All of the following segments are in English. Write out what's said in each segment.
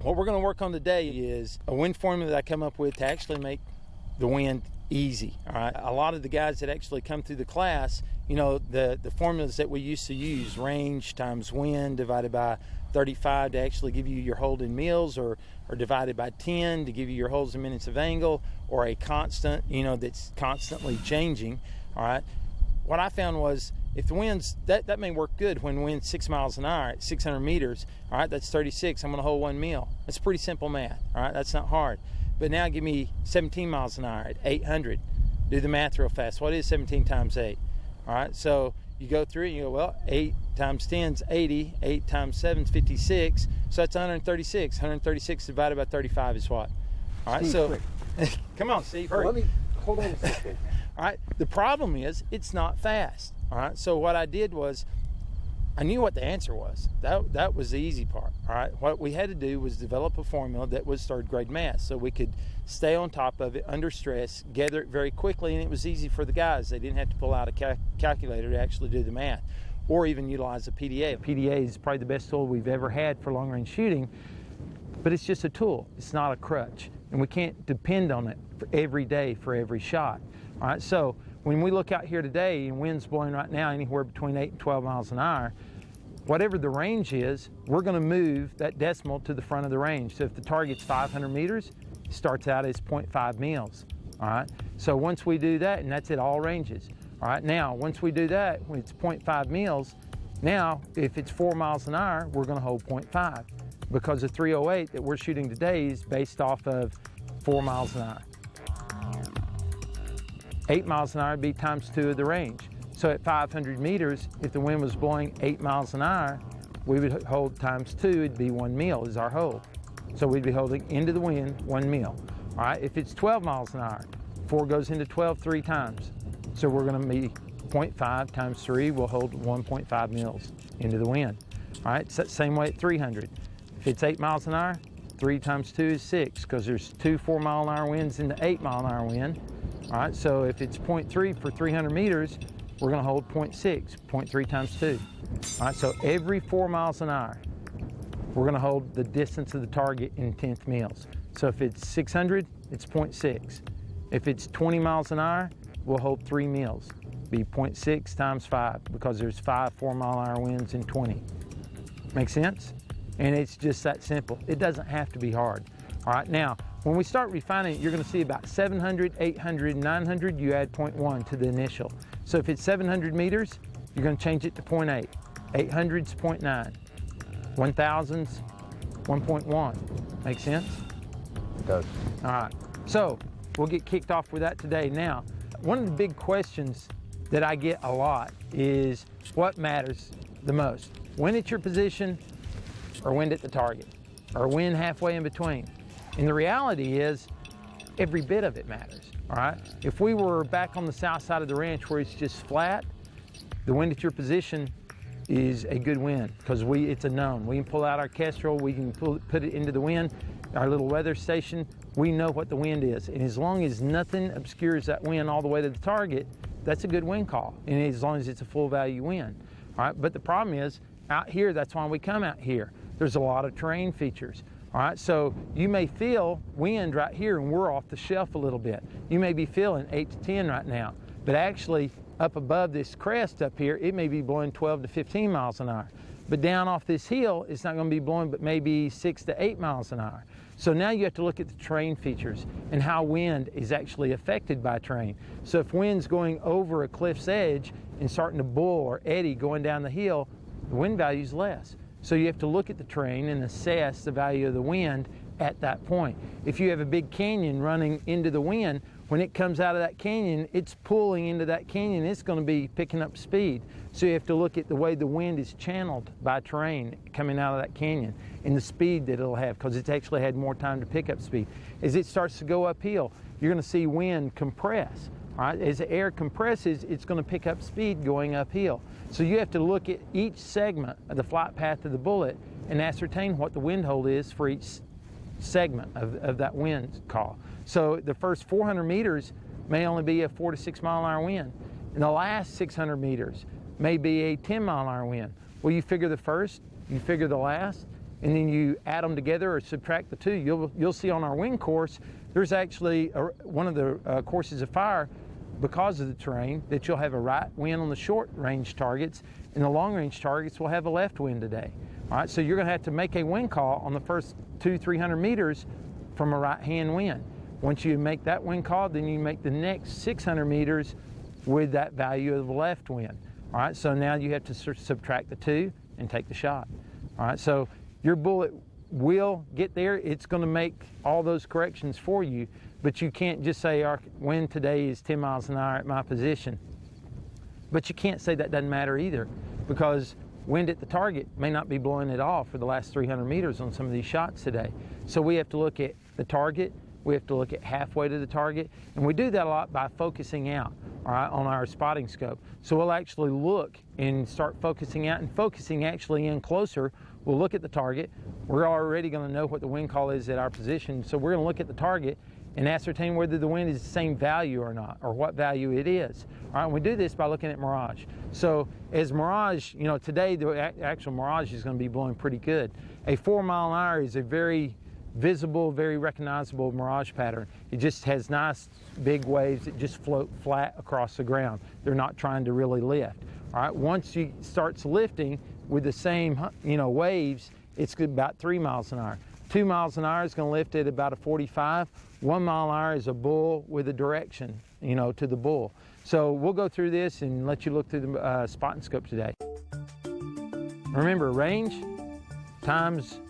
What we're going to work on today is a wind formula that I come up with to actually make the wind easy. All right. A lot of the guys that actually come through the class, the formulas that we used to use, range times wind divided by 35 to actually give you your hold in mils, or divided by 10 to give you your holds in minutes of angle, or a constant, that's constantly changing. All right. What I found was, if the wind's, that may work good when wind's 6 miles an hour at 600 meters. All right, that's 36. I'm going to hold 1 mil. That's pretty simple math. All right, that's not hard. But now give me 17 miles an hour at 800. Do the math real fast. What is 17 times 8? All right, so you go through it and you go, well, 8 times 10 is 80. 8 times 7 is 56. So that's 136. 136 divided by 35 is what? All right, Steve, so come on, Steve, hurry. Let me, hold on a second. All right, the problem is it's not fast. All right, so what I did was, I knew what the answer was. That was the easy part. All right, what we had to do was develop a formula that was third grade math, so we could stay on top of it under stress, gather it very quickly, and it was easy for the guys. They didn't have to pull out a calculator to actually do the math, or even utilize a PDA. A PDA is probably the best tool we've ever had for long range shooting, but it's just a tool. It's not a crutch, and we can't depend on it for every day for every shot. All right, so when we look out here today and wind's blowing right now anywhere between 8 and 12 miles an hour, whatever the range is, we're going to move that decimal to the front of the range. So if the target's 500 meters, it starts out as 0.5 mils. All right, so once we do that, and that's at all ranges. All right, now once we do that, when it's 0.5 mils, now if it's 4 miles an hour, we're going to hold 0.5, because the 308 that we're shooting today is based off of 4 miles an hour. 8 miles an hour would be times 2 of the range. So at 500 meters, if the wind was blowing 8 miles an hour, we would hold times 2, it'd be 1 mil is our hold. So we'd be holding into the wind 1 mil. All right, if it's 12 miles an hour, 4 goes into 12 3 times. So we're going to be 0.5 times 3, we'll hold 1.5 mils into the wind. All right, same way at 300. If it's 8 miles an hour, 3 times 2 is 6, because there's 2 4 mile an hour winds in the 8 mile an hour wind. All right, so if it's 0.3 for 300 meters, we're going to hold 0.6, 0.3 times 2. All right, so every 4 miles an hour, we're going to hold the distance of the target in 10th mils. So if it's 600, it's 0.6. If it's 20 miles an hour, we'll hold 3 mils. Be 0.6 times 5, because there's 5 4 mile an hour winds in 20. Make sense? And it's just that simple. It doesn't have to be hard. All right, now, when we start refining it, you're going to see about 700, 800, 900, you add 0.1 to the initial. So if it's 700 meters, you're going to change it to 0.8. 800's 0.9. 1000's 1.1. Make sense? It does. All right, so we'll get kicked off with that today. Now, one of the big questions that I get a lot is what matters the most? Wind at your position, or wind at the target, or wind halfway in between? And the reality is, every bit of it matters, all right? If we were back on the south side of the ranch where it's just flat, the wind at your position is a good wind, because it's a known. We can pull out our Kestrel, we can put it into the wind, our little weather station, we know what the wind is. And as long as nothing obscures that wind all the way to the target, that's a good wind call, and as long as it's a full value wind, all right? But the problem is, out here, that's why we come out here. There's a lot of terrain features. All right, so you may feel wind right here, and we're off the shelf a little bit. You may be feeling 8 to 10 right now, but actually up above this crest up here, it may be blowing 12 to 15 miles an hour. But down off this hill, it's not going to be blowing but maybe 6 to 8 miles an hour. So now you have to look at the terrain features and how wind is actually affected by terrain. So if wind's going over a cliff's edge and starting to bull or eddy going down the hill, the wind value is less. So you have to look at the terrain and assess the value of the wind at that point. If you have a big canyon running into the wind, when it comes out of that canyon, it's pulling into that canyon, it's going to be picking up speed. So you have to look at the way the wind is channeled by terrain coming out of that canyon and the speed that it'll have, because it's actually had more time to pick up speed. As it starts to go uphill, you're going to see wind compress. All right? As the air compresses, it's going to pick up speed going uphill. So you have to look at each segment of the flight path of the bullet and ascertain what the wind hold is for each segment of that wind call. So the first 400 meters may only be a 4 to 6 mile an hour wind, and the last 600 meters may be a 10 mile an hour wind. Well, you figure the first, you figure the last, and then you add them together or subtract the two, you'll see on our wind course, there's actually one of the courses of fire, because of the terrain, that you'll have a right wind on the short range targets, and the long range targets will have a left wind today. All right, so you're going to have to make a wind call on the first 200-300 meters from a right hand wind. Once you make that wind call, then you make the next 600 meters with that value of the left wind. All right, so now you have to subtract the two and take the shot. All right, so your bullet will get there. It's going to make all those corrections for you, but you can't just say our wind today is 10 miles an hour at my position. But you can't say that doesn't matter either, because wind at the target may not be blowing at all for the last 300 meters on some of these shots today. So we have to look at the target, we have to look at halfway to the target, and we do that a lot by focusing out, all right, on our spotting scope. So we'll actually look and start focusing out and focusing actually in closer. We'll look at the target. We're already going to know what the wind call is at our position, so we're going to look at the target and ascertain whether the wind is the same value or not, or what value it is. All right, and we do this by looking at mirage. So as mirage, you know, today the actual mirage is going to be blowing pretty good. A 4 mile an hour is a very visible, very recognizable mirage pattern. It just has nice big waves that just float flat across the ground. They're not trying to really lift. All right, once you starts lifting with the same, you know, waves, it's about 3 miles an hour. 2 miles an hour is going to lift at about a 45. 1 mile an hour is a bull with a direction, you know, to the bull. So we'll go through this and let you look through the spotting scope today. Remember, range times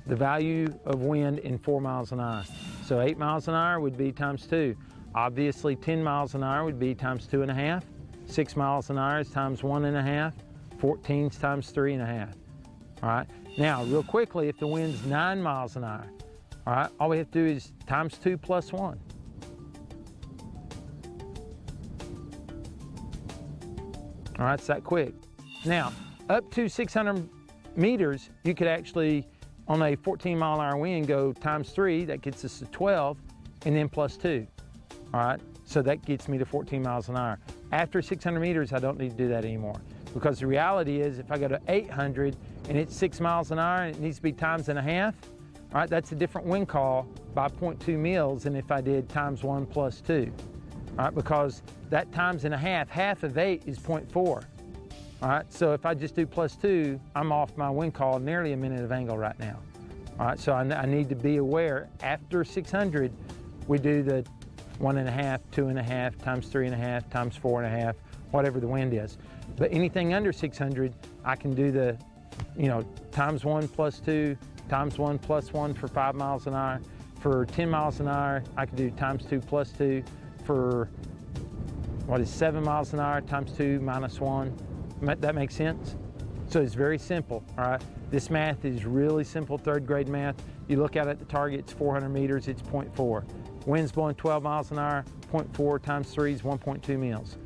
the value of wind in 4 miles an hour. So 8 miles an hour would be times 2. Obviously 10 miles an hour would be times 2.5. 6 miles an hour is times 1.5. 14 is times 3.5. All right. Now, real quickly, if the wind's 9 miles an hour, all right, all we have to do is times 2 plus 1. All right, it's that quick. Now, up to 600 meters, you could actually, on a 14 mile an hour wind, go times 3, that gets us to 12, and then plus 2. All right, so that gets me to 14 miles an hour. After 600 meters, I don't need to do that anymore, because the reality is if I go to 800 and it's 6 miles an hour and it needs to be times and a half, all right, that's a different wind call by 0.2 mils than if I did times 1 plus 2. All right, because that times and a half of 8 is 0.4. All right, so if I just do plus 2, I'm off my wind call nearly a minute of angle right now. All right, so I need to be aware after 600, we do the 1.5, 2.5, times 3.5, times 4.5, whatever the wind is. But anything under 600, I can do the, you know, times 1 plus 2, times 1 plus 1 for 5 miles an hour. For 10 miles an hour, I can do times 2 plus 2. For what is 7 miles an hour, times 2 minus 1. That makes sense? So it's very simple, all right? This math is really simple, 3rd grade math. You look out at the target, it's 400 meters, it's 0.4. Wind's blowing 12 miles an hour, 0.4 times 3 is 1.2 mils.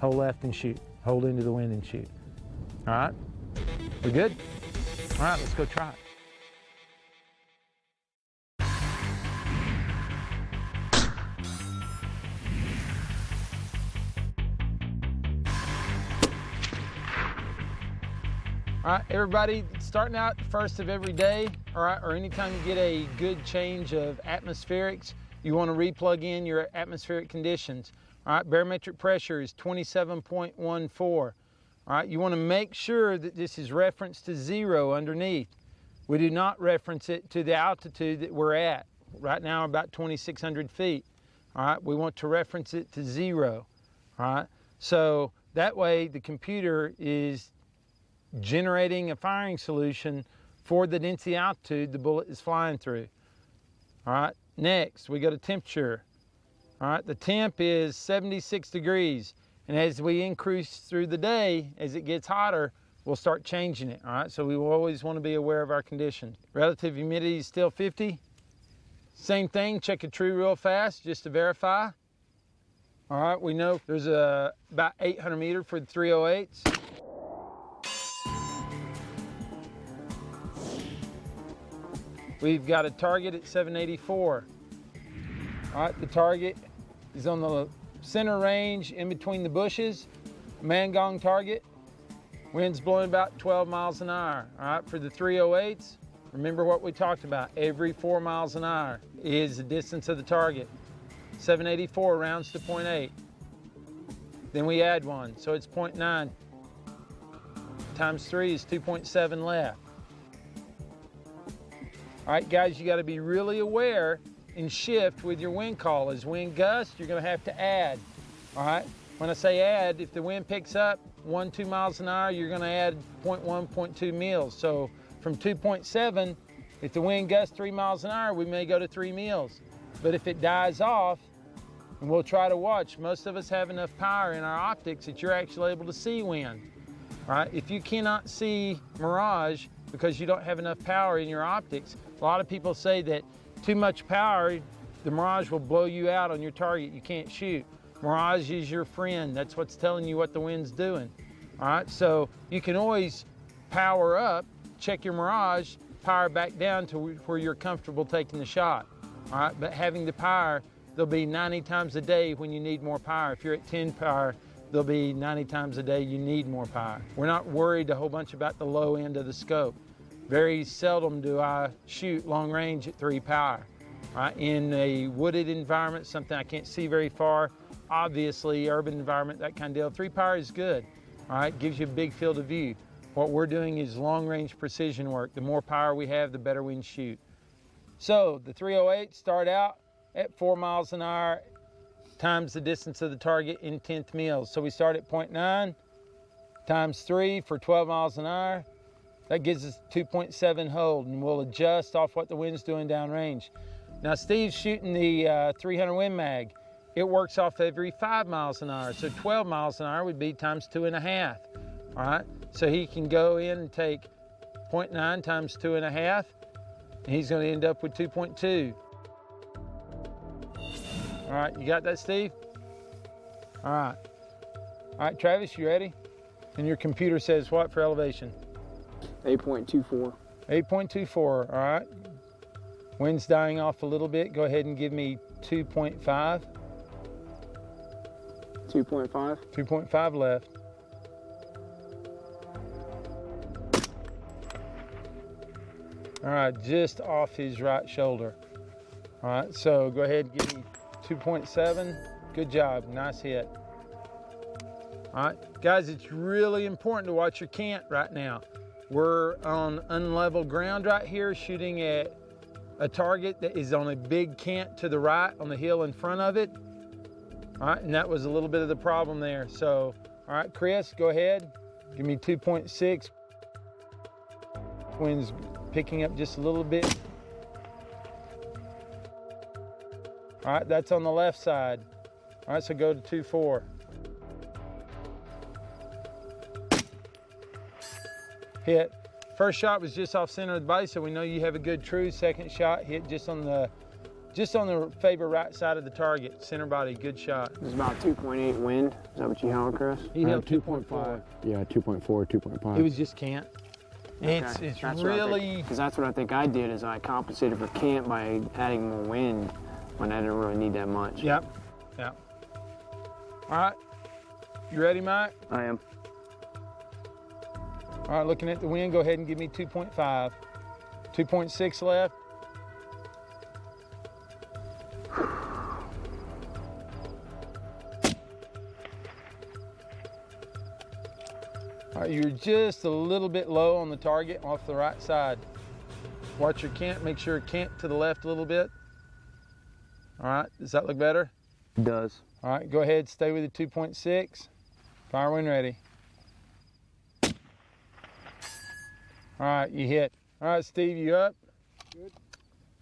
Hold left and shoot. Hold into the wind and shoot. All right? We good? All right, let's go try it. All right, everybody, starting out the first of every day, all right, or anytime you get a good change of atmospherics, you want to re-plug in your atmospheric conditions. All right, barometric pressure is 27.14. All right, you want to make sure that this is referenced to 0 underneath. We do not reference it to the altitude that we're at. Right now, about 2,600 feet. All right, we want to reference it to 0. All right, so that way the computer is generating a firing solution for the density altitude the bullet is flying through. All right, next we go to temperature. All right, the temp is 76 degrees, and as we increase through the day, as it gets hotter, we'll start changing it. All right, so we will always want to be aware of our conditions. Relative humidity is still 50. Same thing, check a true real fast just to verify. All right, we know there's about 800 meter for the 308s. We've got a target at 784. All right, the target is on the center range in between the bushes. Mangong target. Wind's blowing about 12 miles an hour. All right, for the 308s, Remember what we talked about. Every 4 miles an hour is the distance of the target. 784 rounds to 0.8. Then we add 1, so it's 0.9 times 3 is 2.7 left. All right, guys, you got to be really aware and shift with your wind call. As wind gusts, you're going to have to add. All right, when I say add, if the wind picks up 1-2 miles an hour, you're going to add 0.1, 0.2 meals. So from 2.7, if the wind gusts 3 miles an hour, we may go to 3 meals. But if it dies off, and we'll try to watch, most of us have enough power in our optics that you're actually able to see wind. All right, if you cannot see mirage because you don't have enough power in your optics, a lot of people say that too much power, the mirage will blow you out on your target. You can't shoot. Mirage is your friend. That's what's telling you what the wind's doing. All right, so you can always power up, check your mirage, power back down to where you're comfortable taking the shot. All right, but having the power, there'll be 90 times a day when you need more power. If you're at 10 power, there'll be 90 times a day you need more power. We're not worried a whole bunch about the low end of the scope. Very seldom do I shoot long range at 3 power. Right? In a wooded environment, something I can't see very far, obviously urban environment, that kind of deal, 3 power is good. All right, gives you a big field of view. What we're doing is long range precision work. The more power we have, the better we can shoot. So the 308 start out at 4 miles an hour times the distance of the target in 10th meals. So we start at 0.9 times 3 for 12 miles an hour. That gives us 2.7 hold, and we'll adjust off what the wind's doing downrange. Now Steve's shooting the 300 Win Mag. It works off every 5 miles an hour. So 12 miles an hour would be times 2.5. All right, so he can go in and take 0.9 times 2.5, and he's going to end up with 2.2. All right, you got that, Steve? All right, Travis, you ready? And your computer says what for elevation? 8.24. 8.24, all right. Wind's dying off a little bit. Go ahead and give me 2.5. 2.5. 2.5 left. All right, just off his right shoulder. All right, so go ahead and give me 2.7. Good job, nice hit. All right, guys, it's really important to watch your cant right now. We're on unlevel ground right here, shooting at a target that is on a big cant to the right on the hill in front of it. All right, and that was a little bit of the problem there. So, all right, Chris, go ahead. Give me 2.6. Wind's picking up just a little bit. All right, that's on the left side. All right, so go to 2.4. Hit. First shot was just off center of the body, so we know you have a good true. Second shot hit just on the favor right side of the target, center body. Good shot. It's about 2.8 wind. Is that what you held, Chris? He held 2.5. Yeah, 2.4, 2.5. It was just cant. Okay. It's That's really because that's what I think I did is I compensated for cant by adding more wind when I didn't really need that much. Yep. All right, you ready, Mike? I am. All right, looking at the wind, go ahead and give me 2.5. 2.6 left. All right, you're just a little bit low on the target off the right side. Watch your cant, make sure cant to the left a little bit. All right, does that look better? It does. All right, go ahead, stay with the 2.6. Fire when ready. All right, you hit. All right, Steve, you up? Good.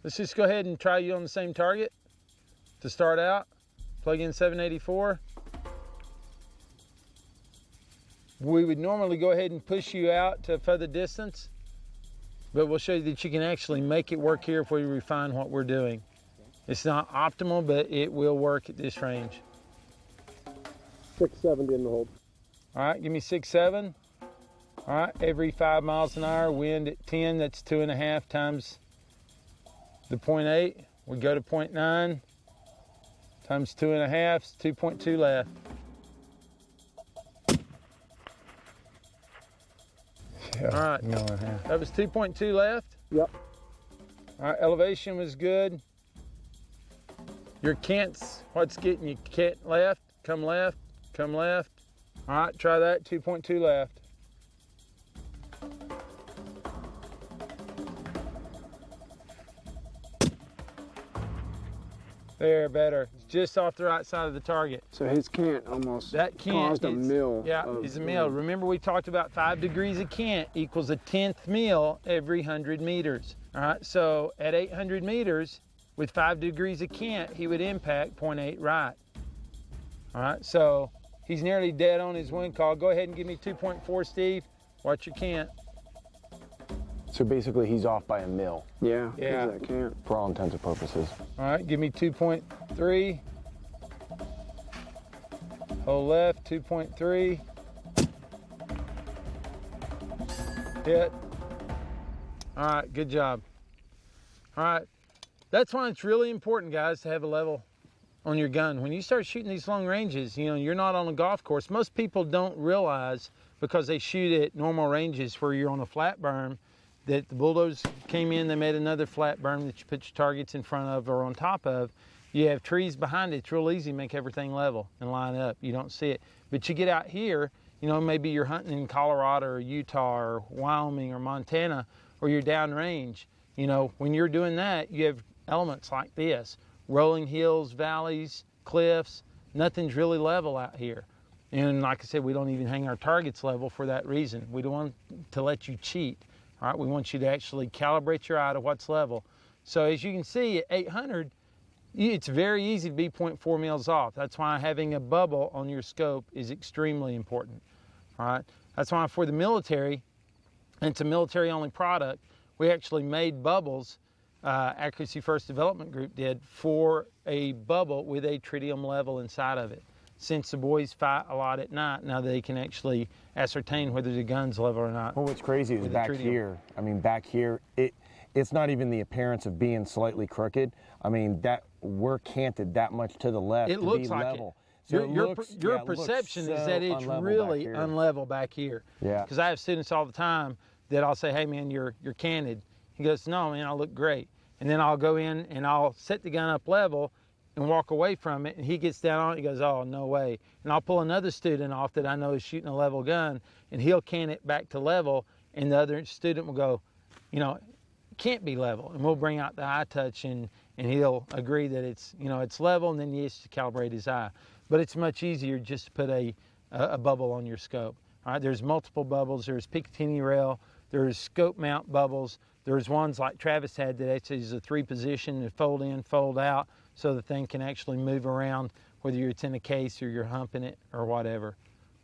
Let's just go ahead and try you on the same target to start out. Plug in 784. We would normally go ahead and push you out to a further distance, but we'll show you that you can actually make it work here if we refine what we're doing. It's not optimal, but it will work at this range. 670 in the hold. All right, give me 6.7. All right, every 5 miles an hour, wind at 10, that's 2.5 times the 0.8. We go to 0.9 times 2.5, it's 2.2 left. Yeah, all right, that was 2.2 left. Yep. All right, elevation was good. Your cant's what's getting you. Cant left, come left, come left. All right, try that, 2.2 left. There, better. It's just off the right side of the target. So his cant almost That cant caused a mill. Yeah, is a mill. Remember we talked about 5 degrees of cant equals a 10th mill every 100 meters. All right, so at 800 meters, with 5 degrees of cant, he would impact 0.8 right. All right, so he's nearly dead on his wind call. Go ahead and give me 2.4, Steve. Watch your cant. So basically he's off by a mil Yeah, Yeah. that cant. for all intents and purposes. All right, give me 2.3. Hold left, 2.3. Hit. All right, good job. All right, that's why it's really important, guys, to have a level on your gun. When you start shooting these long ranges, you know, you're not on a golf course. Most people don't realize, because they shoot at normal ranges where you're on a flat berm, that the bulldogs came in, they made another flat berm that you put your targets in front of or on top of. You have trees behind it. It's real easy to make everything level and line up. You don't see it. But you get out here, you know, maybe you're hunting in Colorado or Utah or Wyoming or Montana, or you're downrange. You know, when you're doing that, you have elements like this: rolling hills, valleys, cliffs. Nothing's really level out here. And like I said, we don't even hang our targets level for that reason. We don't want to let you cheat. All right, we want you to actually calibrate your eye to what's level. So as you can see at 800, it's very easy to be 0.4 mils off. That's why having a bubble on your scope is extremely important. All right, that's why for the military, and it's a military only product, we actually made bubbles, Accuracy First Development Group did, for a bubble with a tritium level inside of it. Since the boys fight a lot at night, now they can actually ascertain whether the gun's level or not. Well, what's crazy is with the back tritium. here, I mean, back here, it's not even the appearance of being slightly crooked. I mean, that we're canted that much to the left It to looks be like level. it. So Your it looks, your yeah, it looks perception is so that it's unlevel really back here. unlevel back here. Yeah. Because I have students all the time that I'll say, hey man, you're canted. He goes, no man, I look great. And then I'll go in and I'll set the gun up level and walk away from it, and he gets down on it, he goes, oh, no way. And I'll pull another student off that I know is shooting a level gun, and he'll can it back to level, and the other student will go, you know, it can't be level. And we'll bring out the eye touch, and he'll agree that it's, you know, it's level, and then he has to calibrate his eye. But it's much easier just to put a bubble on your scope. All right, there's multiple bubbles. There's Picatinny rail, there's scope mount bubbles. There's ones like Travis had that actually is a 3-position, and fold in, fold out, so the thing can actually move around, whether it's in a case or you're humping it or whatever.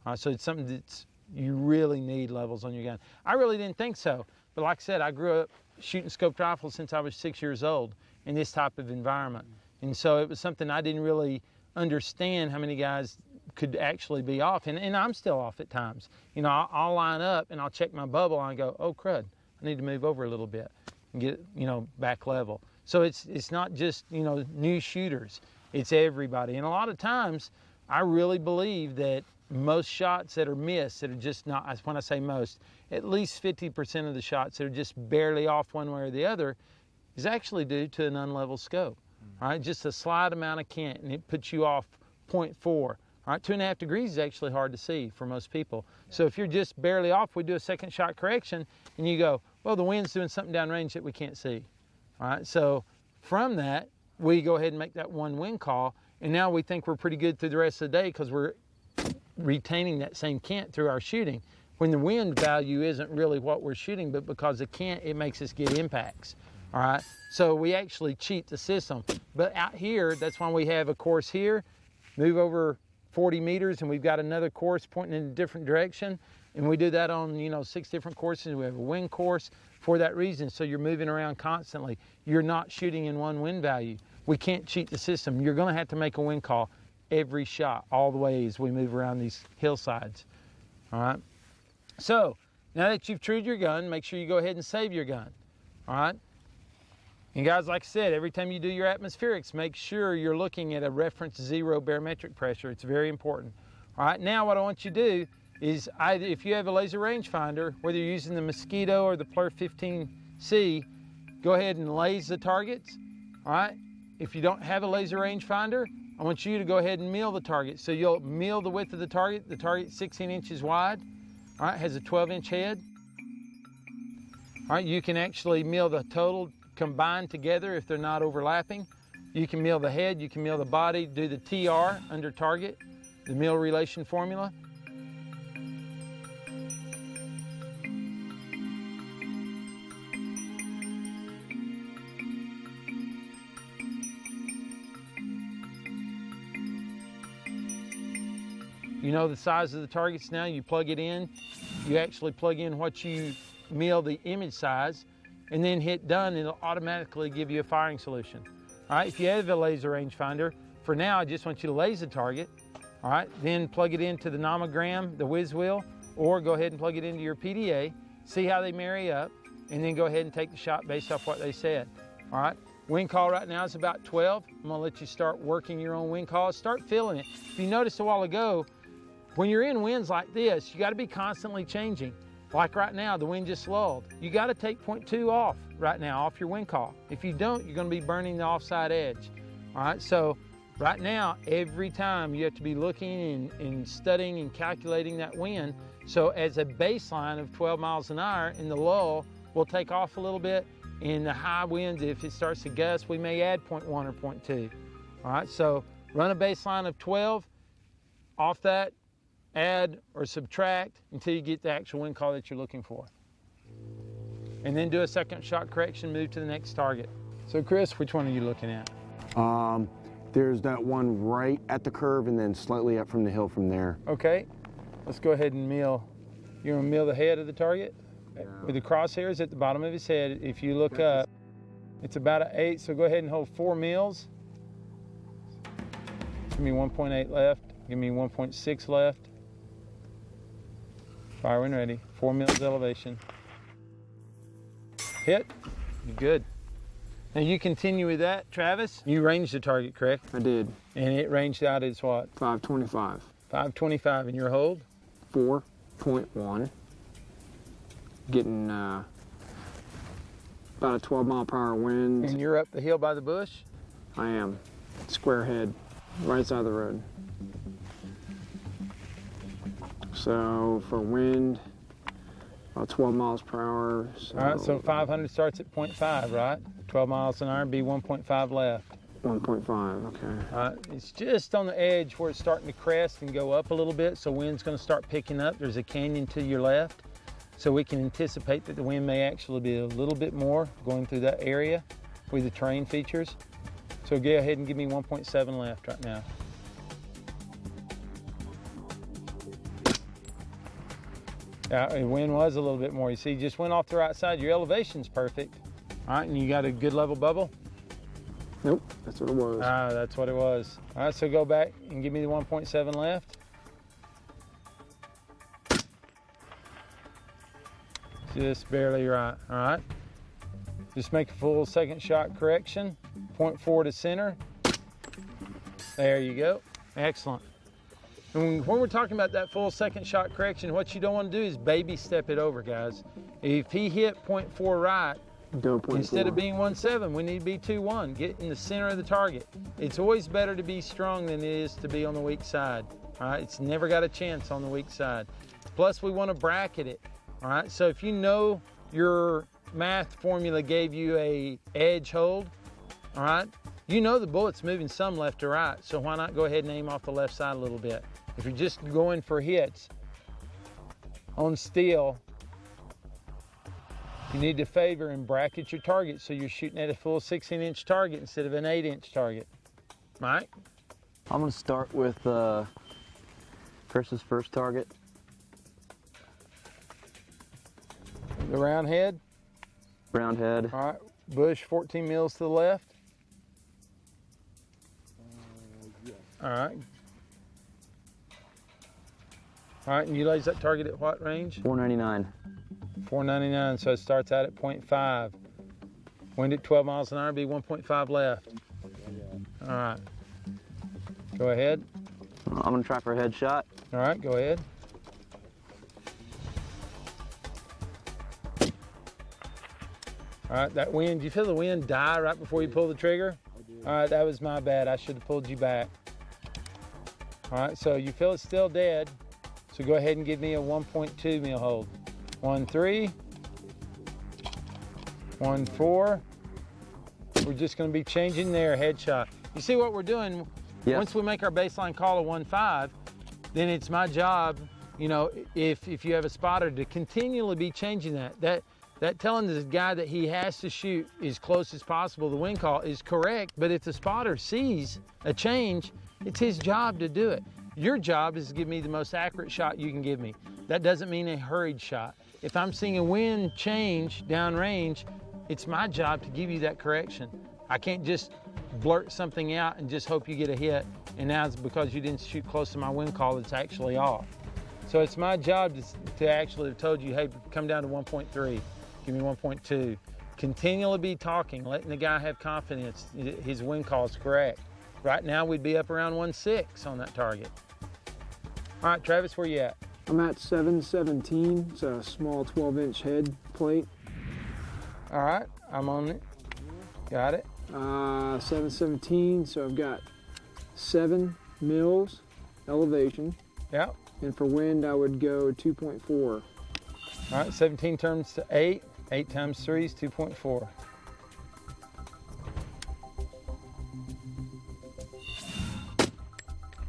All right, so it's something that's, you really need levels on your gun. I really didn't think so, but like I said, I grew up shooting scoped rifles since I was 6 years old in this type of environment. And so it was something I didn't really understand how many guys could actually be off. And I'm still off at times. You know, I'll line up and I'll check my bubble and I go, oh crud, I need to move over a little bit and get it, you know, back level. So it's not just, you know, new shooters, it's everybody. And a lot of times, I really believe that most shots that are missed, that are just not, when I say most, at least 50% of the shots that are just barely off one way or the other is actually due to an unlevel scope. All right, just a slight amount of cant, and it puts you off 0.4. All right, 2.5 degrees is actually hard to see for most people. So if you're just barely off, we do a second shot correction, and you go, well, the wind's doing something downrange that we can't see. All right, so from that, we go ahead and make that one wind call, and now we think we're pretty good through the rest of the day because we're retaining that same cant through our shooting. When the wind value isn't really what we're shooting, but because the cant, it makes us get impacts. All right, so we actually cheat the system. But out here, that's why we have a course here, move over 40 meters, and we've got another course pointing in a different direction. And we do that on, you know, 6 different courses. We have a wind course for that reason. So you're moving around constantly. You're not shooting in one wind value. We can't cheat the system. You're going to have to make a wind call every shot, all the way as we move around these hillsides. All right. So now that you've trued your gun, make sure you go ahead and save your gun. All right. And guys, like I said, every time you do your atmospherics, make sure you're looking at a reference 0 barometric pressure. It's very important. All right, now what I want you to do is, if you have a laser rangefinder, whether you're using the Mosquito or the PLUR 15C, go ahead and laze the targets, all right? If you don't have a laser rangefinder, I want you to go ahead and mill the target. So you'll mill the width of the target's 16 inches wide, all right, has a 12-inch head. All right, you can actually mill the total combined together if they're not overlapping. You can mill the head, you can mill the body, do the TR under target, the mill relation formula. You know the size of the targets now, you plug it in, you actually plug in what you mill the image size, and then hit done, it'll automatically give you a firing solution. All right, if you have a laser rangefinder, for now I just want you to laser the target, all right, then plug it into the nomogram, the whiz wheel, or go ahead and plug it into your PDA, see how they marry up, and then go ahead and take the shot based off what they said. All right, wind call right now is about 12. I'm gonna let you start working your own wind calls, start feeling it. If you noticed a while ago, when you're in winds like this, you gotta be constantly changing. Like right now, the wind just lulled. You gotta take 0.2 off right now, off your wind call. If you don't, you're gonna be burning the offside edge. All right, so right now, every time you have to be looking and studying and calculating that wind. So as a baseline of 12 miles an hour in the lull, we'll take off a little bit. In the high winds, if it starts to gust, we may add 0.1 or 0.2. All right, so run a baseline of 12, off that, add or subtract until you get the actual wind call that you're looking for. And then do a second shot correction, move to the next target. So Chris, which one are you looking at? There's that one right at the curve and then slightly up from the hill from there. Okay, let's go ahead and mill. You're gonna mill the head of the target? Yeah. With the crosshairs at the bottom of his head. If you look up, it's about an 8, so go ahead and hold 4 mills. Give me 1.8 left, give me 1.6 left. Fire when ready. 4 mils elevation. Hit. You're good. Now you continue with that, Travis. You ranged the target, correct? I did. And it ranged out as what? 525. 525. And your hold? 4.1. Getting about a 12-mile-per-hour wind. And you're up the hill by the bush? I am. Square head, right side of the road. So for wind, about 12 miles per hour. So all right, so 500 starts at 0.5, right? 12 miles an hour, be 1.5 left. 1.5, okay. It's just on the edge where it's starting to crest and go up a little bit, so wind's gonna start picking up. There's a canyon to your left, so we can anticipate that the wind may actually be a little bit more going through that area with the terrain features. So go ahead and give me 1.7 left right now. The wind was a little bit more. You see, just went off the right side. Your elevation's perfect. All right, and you got a good level bubble? Nope, that's what it was. That's what it was. All right, so go back and give me the 1.7 left. Just barely right, all right? Just make a full second shot correction. 0.4 to center. There you go, excellent. And when we're talking about that full second shot correction, what you don't want to do is baby step it over, guys. If he hit 0.4 right, instead of being 1.7, we need to be 2.1. Get in the center of the target. It's always better to be strong than it is to be on the weak side. All right, it's never got a chance on the weak side. Plus, we want to bracket it. All right, so if you know your math formula gave you a edge hold, all right, you know the bullet's moving some left to right, so why not go ahead and aim off the left side a little bit? If you're just going for hits on steel, you need to favor and bracket your target so you're shooting at a full 16-inch target instead of an 8-inch target. Mike? I'm going to start with Chris's first target. The round head? Round head. All right, bush 14 mils to the left. All right. All right, and you lays that target at what range? 499. 499, so it starts out at 0.5. Wind at 12 miles an hour, be 1.5 left. All right. Go ahead. I'm going to try for a headshot. All right, go ahead. All All right, that wind, do you feel the wind die right before you pull the trigger? All right, that was my bad. I should have pulled you back. All right, so you feel it's still dead. So go ahead and give me a 1.2 mil hold. 1.3, 1.4. We're just gonna be changing their headshot. You see what we're doing? Yes. Once we make our baseline call of 1.5, then it's my job, you know, if you have a spotter, to continually be changing that. That telling the guy that he has to shoot as close as possible, the wind call, is correct, but if the spotter sees a change, it's his job to do it. Your job is to give me the most accurate shot you can give me. That doesn't mean a hurried shot. If I'm seeing a wind change downrange, it's my job to give you that correction. I can't just blurt something out and just hope you get a hit, and now it's because you didn't shoot close to my wind call that's actually off. So it's my job to actually have told you, hey, come down to 1.3, give me 1.2. Continually be talking, letting the guy have confidence his wind call is correct. Right now we'd be up around 1.6 on that target. All right, Travis, where you at? I'm at 717. It's a small 12-inch head plate. All right, I'm on it. Got it. 717, so I've got 7 mils elevation. Yep. And for wind, I would go 2.4. All right, 17 turns to 8. 8 times 3 is 2.4.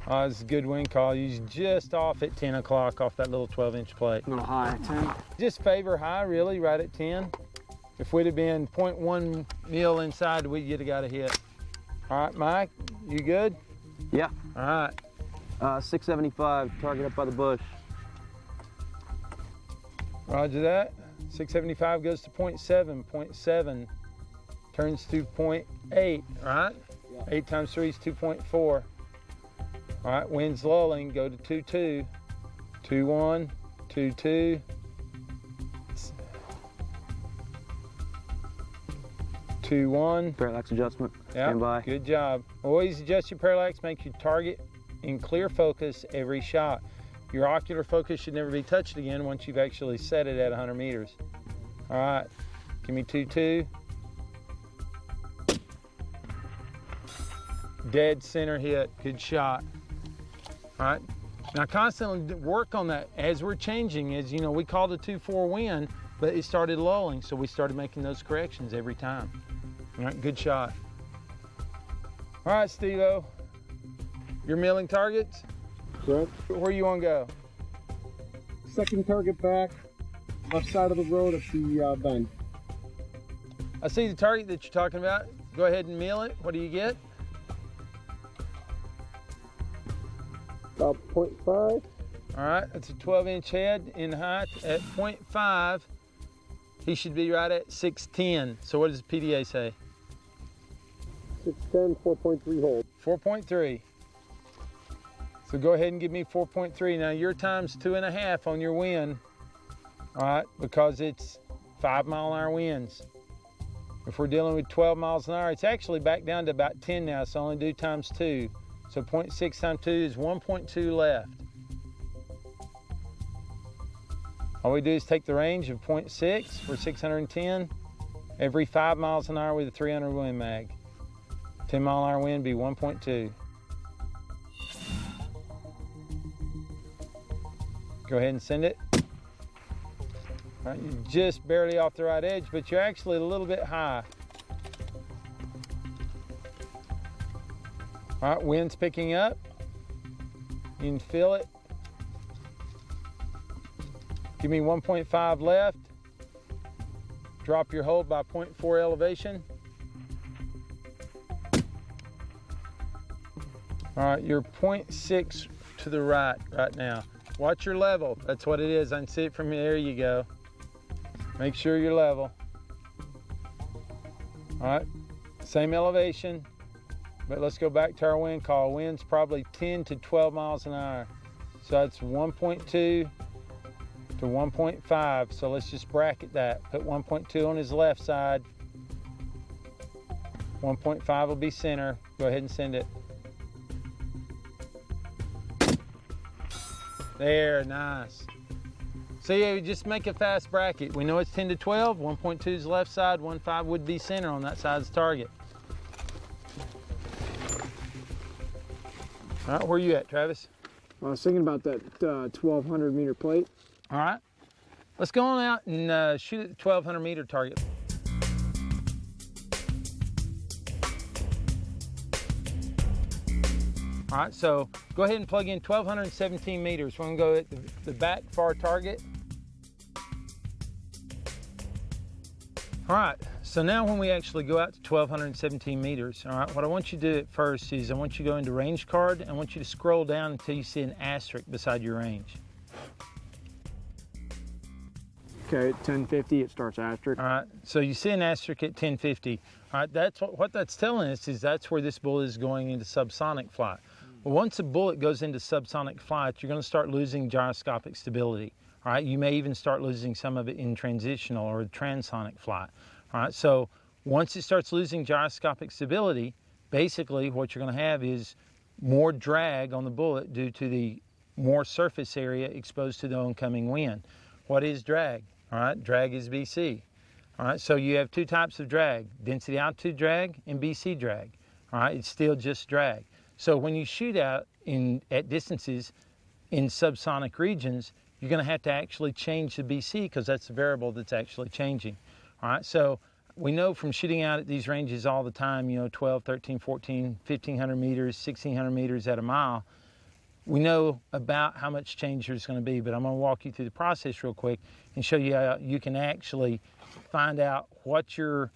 Oh, it's a good wind call. He's just off at 10 o'clock off that little 12-inch plate. A little high, 10. Just favor high, really, right at 10. If we'd have been 0.1 mil inside, we'd get got a hit. All right, Mike, you good? Yeah. All right. 675, target up by the bush. Roger that. 675 goes to 0.7. 0.7 turns to 0.8, right? Yeah. 8 times 3 is 2.4. All right, wind's lulling, go to 2.2. 2.1, 2.2. 2.1. Parallax adjustment. Yeah, Stand by. good job. Always adjust your parallax, make your target in clear focus every shot. Your ocular focus should never be touched again once you've actually set it at 100 meters. All right, give me 2.2. Dead center hit, good shot. All right, now constantly work on that as we're changing. As you know, we called a 2.4 wind, but it started lulling, so we started making those corrections every time. All right, good shot. All right, Steve-O, you're milling targets? Correct. Where you want to go? Second target back, left side of the road at the bend. I see the target that you're talking about. Go ahead and mill it. What do you get? About 0.5. All right, that's a 12-inch head in height at 0.5. He should be right at 610. So what does the PDA say? 610, 4.3 hold. 4.3. So go ahead and give me 4.3. Now your time's 2.5 on your wind, all right, because it's 5-mile-an-hour winds. If we're dealing with 12 miles an hour, it's actually back down to about 10 now, so only do times 2. So 0.6 times 2 is 1.2 left. All we do is take the range of 0.6 for 610 every 5 miles an hour with a 300 wind mag. 10-mile-an-hour wind be 1.2. Go ahead and send it. All right, you're just barely off the right edge, but you're actually a little bit high. All right, wind's picking up. You can feel it. Give me 1.5 left. Drop your hold by 0.4 elevation. All right, you're 0.6 to the right now. Watch your level. That's what it is. I can see it from here. There you go. Make sure you're level. All right, same elevation, but let's go back to our wind call. Wind's probably 10 to 12 miles an hour. So that's 1.2 to 1.5. So let's just bracket that. Put 1.2 on his left side. 1.5 will be center. Go ahead and send it. There, nice. So yeah, just make a fast bracket. We know it's 10 to 12, 1.2 is left side, 1.5 would be center on that side's target. All right, where you at, Travis? I was thinking about that 1,200 meter plate. All right, let's go on out and shoot at the 1,200 meter target. All right, so go ahead and plug in 1,217 meters. We're gonna go at the back far target. All right, so now when we actually go out to 1,217 meters, all right, what I want you to do at first is I want you to go into range card, and I want you to scroll down until you see an asterisk beside your range. Okay, at 1050 it starts asterisk. All right, so you see an asterisk at 1050. All right, that's what that's telling us is that's where this bullet is going into subsonic flight. Well, once a bullet goes into subsonic flight, you're going to start losing gyroscopic stability. All right, you may even start losing some of it in transitional or transonic flight. All right, so once it starts losing gyroscopic stability, basically what you're going to have is more drag on the bullet due to the more surface area exposed to the oncoming wind. What is drag? All right, drag is BC. All right, so you have two types of drag, density altitude drag and BC drag. All right, it's still just drag. So when you shoot out at distances in subsonic regions, you're going to have to actually change the BC because that's the variable that's actually changing. All right, so we know from shooting out at these ranges all the time, you know, 12, 13, 14, 1,500 meters, 1,600 meters at a mile, we know about how much change there's going to be, but I'm going to walk you through the process real quick and show you how you can actually find out what your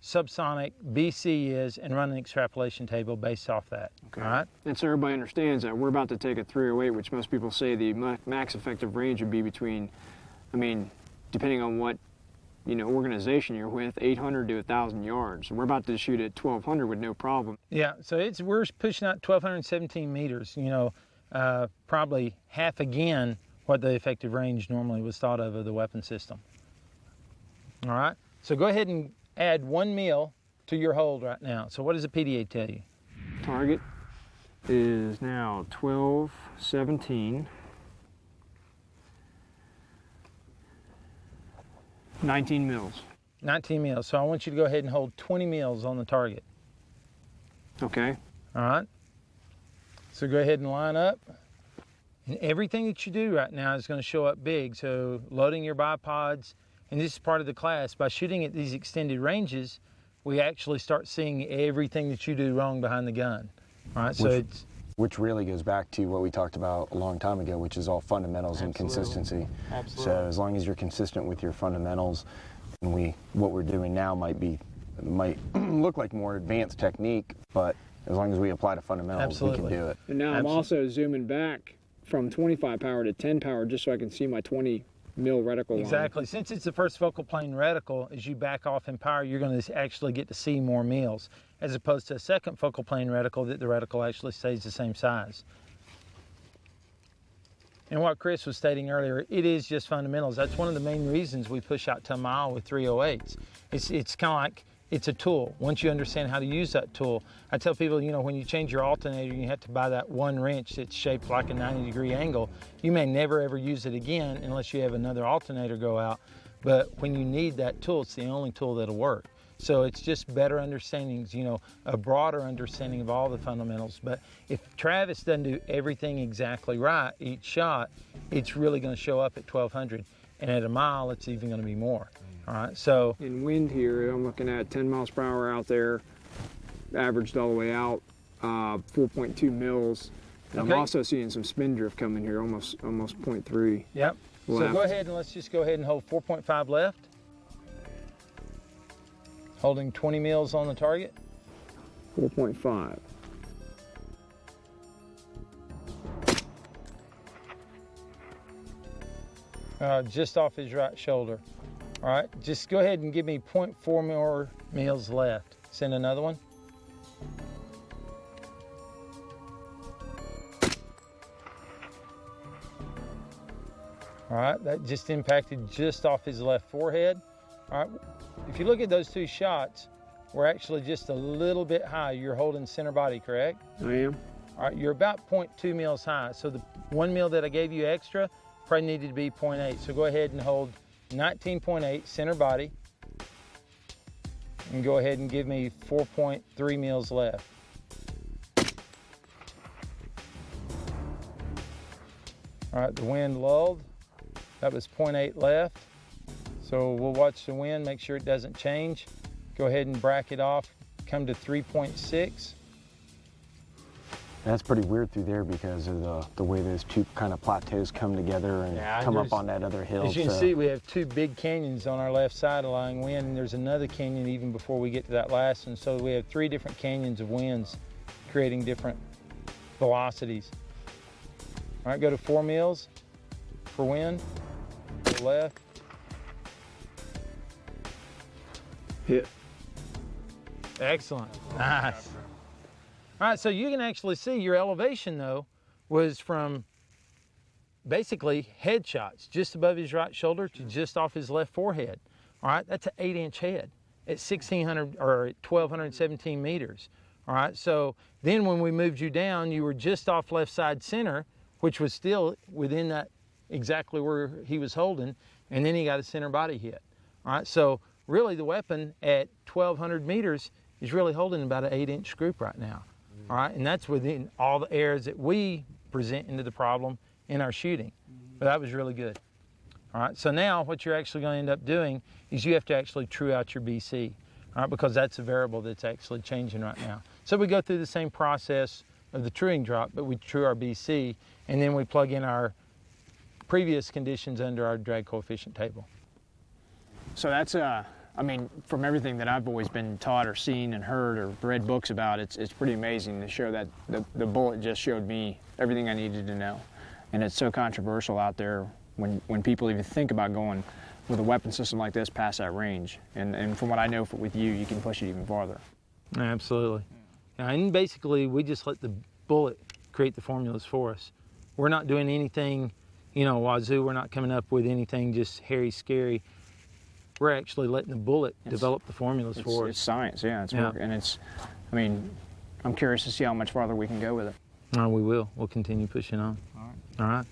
subsonic BC is and run an extrapolation table based off that. Okay. All right? And so everybody understands that we're about to take a 308, which most people say the max effective range would be between, I mean, depending on what, you know, organization you're with, 800 to 1,000 yards. So we're about to shoot at 1,200 with no problem. Yeah, so we're pushing out 1,217 meters, you know, probably half again what the effective range normally was thought of the weapon system. All right, so go ahead and add 1 mil to your hold right now. So what does the PDA tell you? Target is now 1217. 19 mils. 19 mils. So I want you to go ahead and hold 20 mils on the target. Okay. All right. So go ahead and line up. And everything that you do right now is going to show up big. So loading your bipods, and this is part of the class. By shooting at these extended ranges, we actually start seeing everything that you do wrong behind the gun. All right. So which really goes back to what we talked about a long time ago, which is all fundamentals and consistency. Absolutely. So as long as you're consistent with your fundamentals, and what we're doing now might look like more advanced technique, but as long as we apply to fundamentals, we can do it. And now I'm also zooming back from 25 power to 10 power just so I can see my 20 mil reticle line. Exactly. Since it's the first focal plane reticle, as you back off in power, you're going to actually get to see more mils, as opposed to a second focal plane reticle that the reticle actually stays the same size. And what Chris was stating earlier, it is just fundamentals. That's one of the main reasons we push out to a mile with 308s. It's kind of like, it's a tool. Once you understand how to use that tool, I tell people, you know, when you change your alternator, you have to buy that one wrench that's shaped like a 90-degree angle. You may never ever use it again unless you have another alternator go out. But when you need that tool, it's the only tool that'll work. So it's just better understandings, you know, a broader understanding of all the fundamentals. But if Travis doesn't do everything exactly right each shot, it's really going to show up at 1,200. And at a mile, it's even going to be more. All right, so In wind here, I'm looking at 10 miles per hour out there, averaged all the way out, 4.2 mils. And Okay. I'm also seeing some spin drift coming here, almost 0.3. yep. So Left. go ahead and let's just go ahead and hold 4.5 left. Holding 20 mils on the target. 4.5. Just off his right shoulder. All right, just go ahead and give me 0.4 more mils left. Send another one. All right, that just impacted just off his left forehead. All right, if you look at those two shots, we're actually just a little bit high. You're holding center body, correct? I am. All right, you're about 0.2 mils high. So the 1 mil that I gave you extra probably needed to be 0.8. So go ahead and hold 19.8 center body, and go ahead and give me 4.3 mils left. All right, the wind lulled. That was 0.8 left. So we'll watch the wind, make sure it doesn't change. Go ahead and bracket off, come to 3.6. That's pretty weird through there because of the way those two kind of plateaus come together and come up on that other hill. As you can see, we have two big canyons on our left side allowing wind, and there's another canyon even before we get to that last one. So we have three different canyons of winds creating different velocities. All right, go to 4 mils for wind, go left. Hit. Excellent, nice. All right, so you can actually see your elevation though was from basically headshots, just above his right shoulder to just off his left forehead. All right, that's an 8-inch head at 1,600 or 1,217 meters. All right, so then when we moved you down, you were just off left side center, which was still within that exactly where he was holding, and then he got a center body hit. All right, so really the weapon at 1,200 meters is really holding about an 8-inch group right now. All right, and that's within all the errors that we present into the problem in our shooting. But that was really good. All right, so now what you're actually going to end up doing is you have to actually true out your BC, all right, because that's a variable that's actually changing right now. So we go through the same process of the truing drop, but we true our BC, and then we plug in our previous conditions under our drag coefficient table. So that's I mean, from everything that I've always been taught or seen and heard or read books about, it's pretty amazing to show that the bullet just showed me everything I needed to know. And it's so controversial out there when people even think about going with a weapon system like this past that range. And from what I know with you can push it even farther. Absolutely. And basically, we just let the bullet create the formulas for us. We're not doing anything, you know, wazoo. We're not coming up with anything just hairy, scary. We're actually letting the bullet develop the formulas for us. It's science, yeah. Work, and I mean, I'm curious to see how much farther we can go with it. Oh, we will. We'll continue pushing on. All right. All right.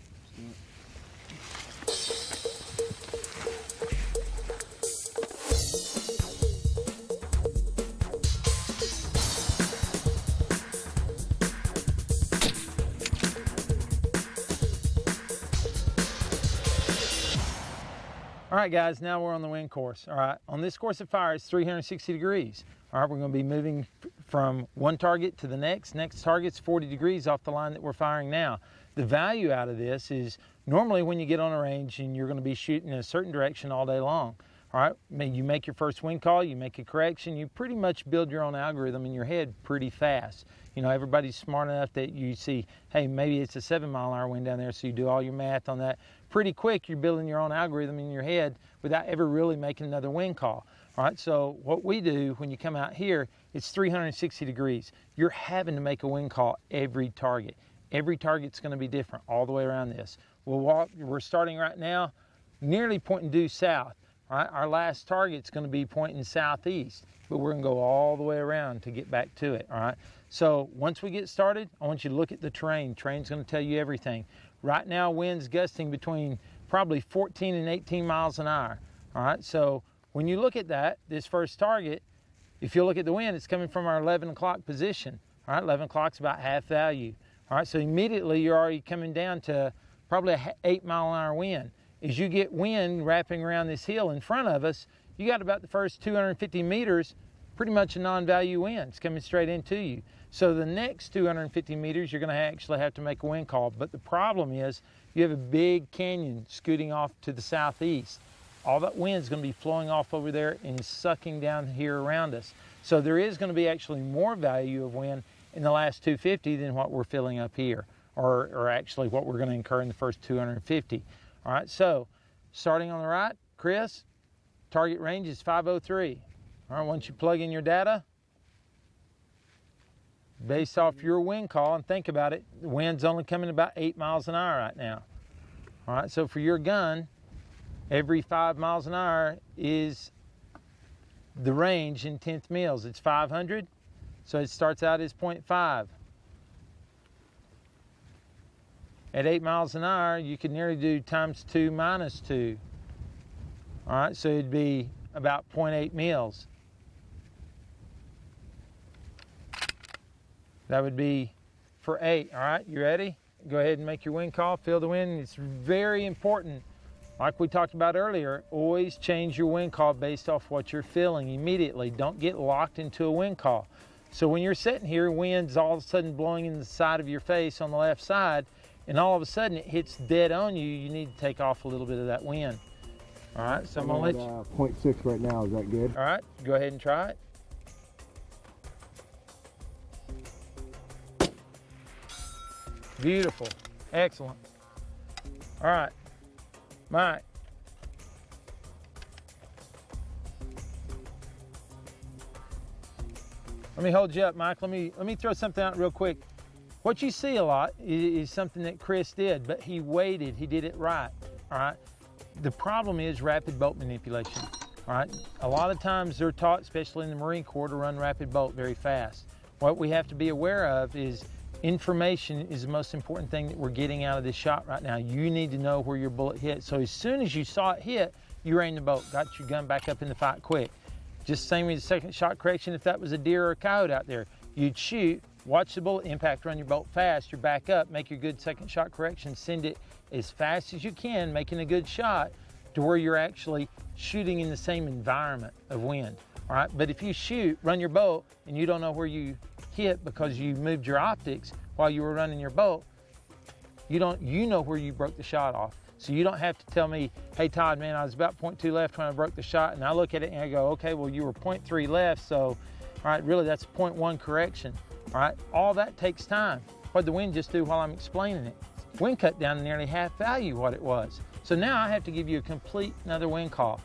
All right, guys, now we're on the wind course. All right, on this course of fire, it's 360 degrees. All right, we're going to be moving from one target to the next. Next target's 40 degrees off the line that we're firing now. The value out of this is normally when you get on a range and you're going to be shooting in a certain direction all day long. All right, you make your first wind call, you make a correction, you pretty much build your own algorithm in your head pretty fast. You know, everybody's smart enough that you see, hey, maybe it's a 7-mile-an-hour wind down there, so you do all your math on that. Pretty quick, you're building your own algorithm in your head without ever really making another wind call. All right, so what we do when you come out here, it's 360 degrees. You're having to make a wind call every target. Every target's going to be different all the way around this. We're starting right now, nearly pointing due south. All right, our last target's going to be pointing southeast, but we're going to go all the way around to get back to it. All right, so once we get started, I want you to look at the terrain. Terrain's going to tell you everything. Right now, wind's gusting between probably 14 and 18 miles an hour. All right, so when you look at that, this first target, if you look at the wind, it's coming from our 11 o'clock position. All right, 11 o'clock's about half value. All right, so immediately you're already coming down to probably an 8-mile-an-hour wind. As you get wind wrapping around this hill in front of us, you got about the first 250 meters, pretty much a non-value wind. It's coming straight into you. So the next 250 meters, you're going to actually have to make a wind call. But the problem is you have a big canyon scooting off to the southeast. All that wind is going to be flowing off over there and sucking down here around us. So there is going to be actually more value of wind in the last 250 than what we're filling up here, or actually what we're going to incur in the first 250. All right, so starting on the right, Chris, target range is 503. All right, once you plug in your data, based off your wind call, and think about it, the wind's only coming about 8 miles an hour right now. All right, so for your gun, every 5 miles an hour is the range in 10th mils. It's 500, so it starts out as 0.5. At 8 miles an hour, you could nearly do times 2 minus 2. All right, so it'd be about 0.8 mils. That would be for 8, all right? You ready? Go ahead and make your wind call, feel the wind. It's very important, like we talked about earlier, always change your wind call based off what you're feeling immediately. Don't get locked into a wind call. So when you're sitting here, wind's all of a sudden blowing in the side of your face on the left side, and all of a sudden it hits dead on you, you need to take off a little bit of that wind. All right, so I'm gonna let you. 0.6 right now, is that good? All right, go ahead and try it. Beautiful, excellent. All right, Mike. Let me hold you up, Mike. Let me throw something out real quick. What you see a lot is something that Chris did, but he waited, he did it right, all right? The problem is rapid bolt manipulation, all right? A lot of times they're taught, especially in the Marine Corps, to run rapid bolt very fast. What we have to be aware of is information is the most important thing that we're getting out of this shot right now. You need to know where your bullet hit. So as soon as you saw it hit, you aimed the bolt, got your gun back up in the fight quick. Just same with the second shot correction. If that was a deer or a coyote out there, you'd shoot, watch the bullet impact, run your bolt fast, you're back up, make your good second shot correction, send it as fast as you can, making a good shot to where you're actually shooting in the same environment of wind. All right, but if you shoot, run your bolt, and you don't know where you hit because you moved your optics while you were running your bolt, you know where you broke the shot off. So you don't have to tell me, hey Todd, man, I was about 0.2 left when I broke the shot, and I look at it and I go, okay, well you were 0.3 left, so, all right, really that's 0.1 correction. All right, all that takes time. What did the wind just do while I'm explaining it? Wind cut down to nearly half value what it was. So now I have to give you a complete another wind call.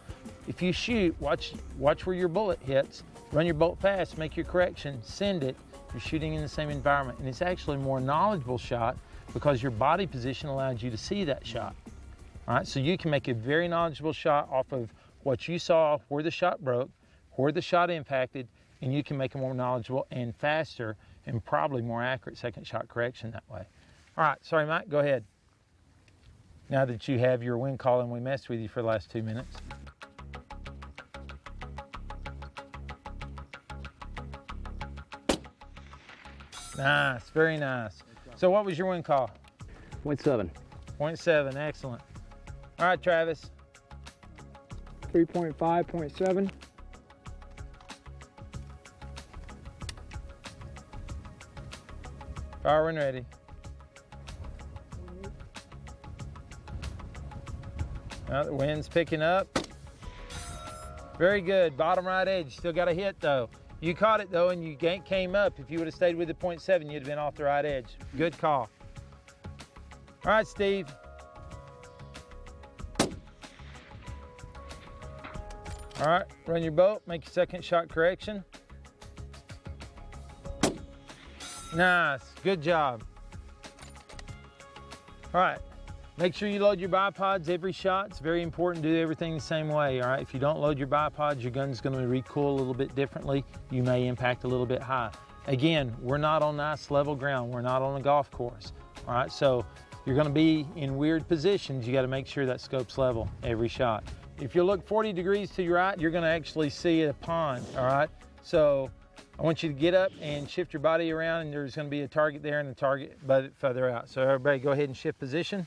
If you shoot, watch where your bullet hits, run your bolt fast, make your correction, send it. You're shooting in the same environment, and it's actually a more knowledgeable shot because your body position allows you to see that shot. All right, so you can make a very knowledgeable shot off of what you saw, where the shot broke, where the shot impacted, and you can make a more knowledgeable and faster and probably more accurate second shot correction that way. All right, sorry, Mike, go ahead. Now that you have your wind call and we messed with you for the last 2 minutes. Nice, very nice. So what was your wind call? 0.7. 0.7, excellent. All right, Travis. 3.5, 0.7. Fire when ready. Now the wind's picking up. Very good, bottom right edge. Still got a hit though. You caught it though and you came up. If you would have stayed with the 0.7, you'd have been off the right edge. Good call. All right, Steve. All right, run your bolt, make your second shot correction. Nice, good job. All right, make sure you load your bipods every shot. It's very important to do everything the same way, all right? If you don't load your bipods, your gun's gonna recoil a little bit differently. You may impact a little bit high. Again, we're not on nice level ground. We're not on a golf course, all right? So you're gonna be in weird positions. You gotta make sure that scope's level every shot. If you look 40 degrees to your right, you're gonna actually see a pond, all right? So I want you to get up and shift your body around, and there's gonna be a target there and a target but further out. So everybody go ahead and shift position.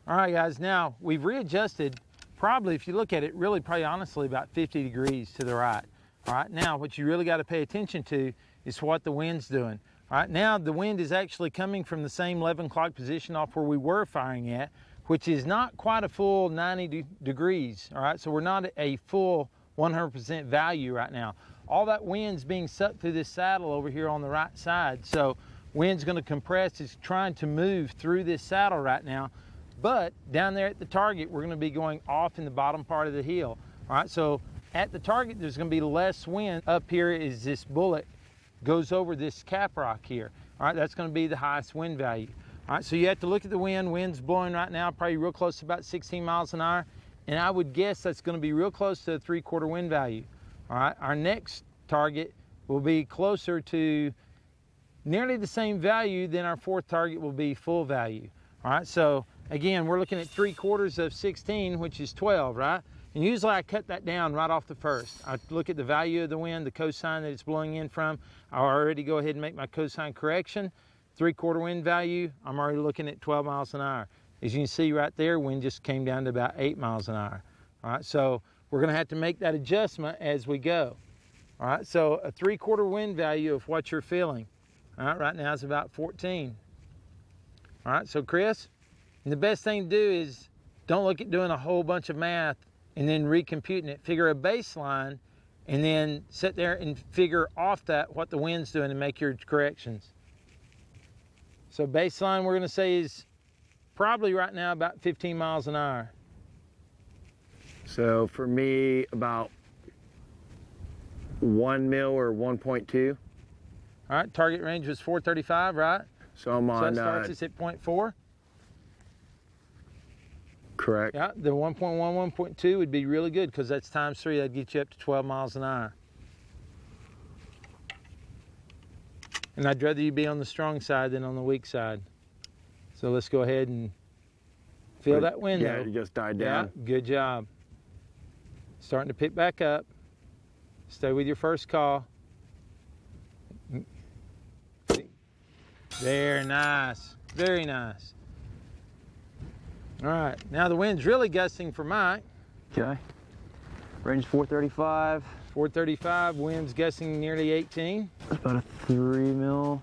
All right, guys, now we've readjusted probably, if you look at it, really probably honestly about 50 degrees to the right. All right, now what you really gotta pay attention to is what the wind's doing. All right, now the wind is actually coming from the same 11 o'clock position off where we were firing at, which is not quite a full 90 degrees, all right? So we're not at a full 100% value right now. All that wind's being sucked through this saddle over here on the right side. So wind's gonna compress, it's trying to move through this saddle right now. But down there at the target, we're gonna be going off in the bottom part of the hill. All right, so at the target, there's gonna be less wind. Up here is this bullet goes over this cap rock here. All right, that's gonna be the highest wind value. All right, so you have to look at the wind. Wind's blowing right now, probably real close to about 16 miles an hour. And I would guess that's gonna be real close to a 3/4 wind value. All right, our next target will be closer to nearly the same value, then our fourth target will be full value. All right, so again, we're looking at 3/4 of 16, which is 12, right? And usually I cut that down right off the first. I look at the value of the wind, the cosine that it's blowing in from. I already go ahead and make my cosine correction. 3/4 wind value, I'm already looking at 12 miles an hour. As you can see right there, wind just came down to about 8 miles an hour. All right, so we're gonna have to make that adjustment as we go. All right, so a 3/4 wind value of what you're feeling. All right now is about 14. All right, so Chris, and the best thing to do is don't look at doing a whole bunch of math and then recomputing it. Figure a baseline and then sit there and figure off that what the wind's doing and make your corrections. So baseline we're gonna say is probably right now about 15 miles an hour. So for me, about 1 mil or 1.2. All right, target range was 435, right? So I'm So on, that starts us at 0.4. correct. Yeah, the 1.1, 1.2 would be really good because that's times 3. That'd get you up to 12 miles an hour. And I'd rather you be on the strong side than on the weak side. So let's go ahead and feel that wind. Yeah, though. it just died Yeah, down. good job. Starting to pick back up. Stay with your first call. Very nice, very nice. All right, now the wind's really gusting for Mike. Okay. Range 435. 435, wind's gusting nearly 18. That's about a 3 mil.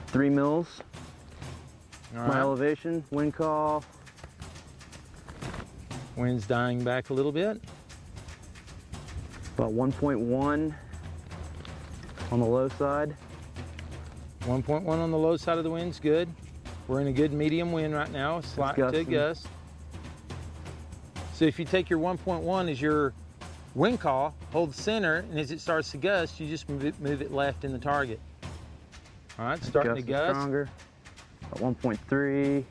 3 mils. All My right, elevation, wind call. wind's dying back a little bit. About 1.1 on the low side. 1.1 on the low side of the wind's good. We're in a good medium wind right now, slight to a gusting. gust. So if you take your 1.1 as your wind call, hold center, and as it starts to gust, you just move it left in the target. All right, starting to Gust is gust. stronger. About 1.3.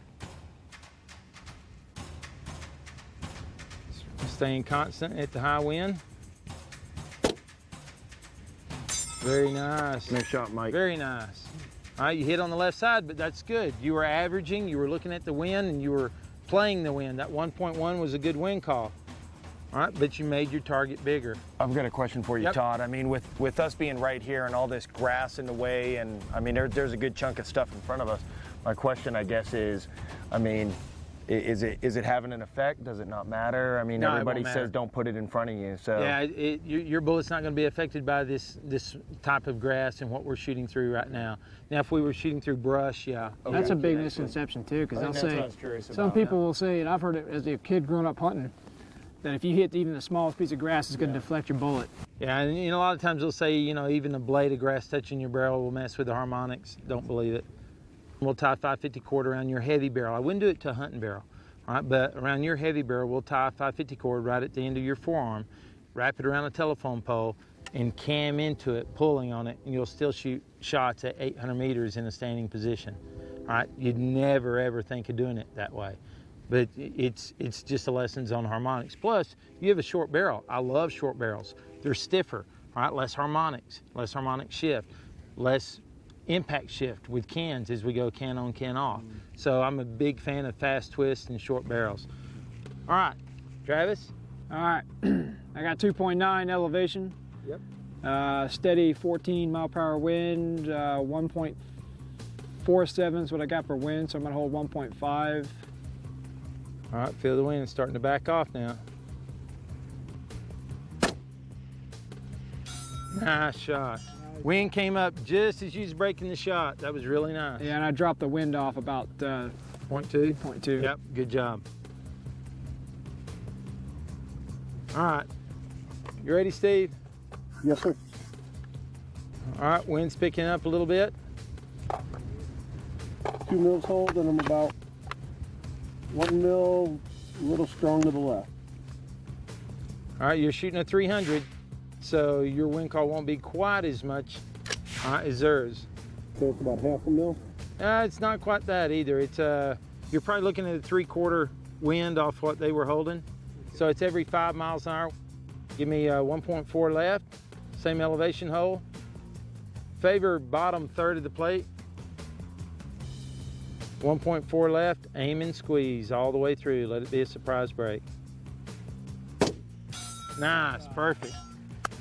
Staying constant at the high wind. Very nice. Nice shot, Mike. Very nice. All right, you hit on the left side, but that's good. You were averaging, you were looking at the wind, and you were playing the wind. That 1.1 was a good wind call. All right, but you made your target bigger. I've got a question for you, Yep. Todd. I mean, with us being right here and all this grass in the way, and I mean, there's a good chunk of stuff in front of us. My question, I guess, is, I mean, is it having an effect? Does it not matter? I mean, No, it everybody won't matter. says don't put it in front of you. So Yeah, your bullet's not going to be affected by this type of grass and what we're shooting through right now. Now, if we were shooting through brush, yeah. That's a big misconception too, because they'll say, some people will say, and I've heard it as a kid growing up hunting, that if you hit even the smallest piece of grass, it's going to deflect your bullet. Yeah, and a lot of times they'll say, even a blade of grass touching your barrel will mess with the harmonics. Don't believe it. We'll tie 550 cord around your heavy barrel. I wouldn't do it to a hunting barrel, all right? But around your heavy barrel, we'll tie a 550 cord right at the end of your forearm, wrap it around a telephone pole, and cam into it, pulling on it, and you'll still shoot shots at 800 meters in a standing position. All right, you'd never ever think of doing it that way, but it's just the lessons on harmonics. Plus, you have a short barrel. I love short barrels. They're stiffer, all right, less harmonics, less harmonic shift, less impact shift with cans as we go can on, can off. So I'm a big fan of fast twist and short barrels. All right, Travis. All right, I got 2.9 elevation. Yep. Steady 14 mile per hour wind, 1.47 is what I got for wind, so I'm gonna hold 1.5. All right, feel the wind starting to back off now. Nice shot. Wind came up just as you was breaking the shot. That was really nice. Yeah, and I dropped the wind off about 0.2. 0.2. Yep, good job. All right, you ready, Steve? Yes, sir. All right, wind's picking up a little bit. 2 mils hold, and I'm about 1 mil, a little strong to the left. All right, you're shooting a 300, so your wind call won't be quite as much as theirs. So it's about 1/2 mil. It's not quite that either. It's you're probably looking at a 3/4 wind off what they were holding. So it's every 5 miles an hour. Give me 1.4 left. same elevation hole. Favor bottom third of the plate. 1.4 left, aim and squeeze all the way through. Let it be a surprise break. Nice, perfect.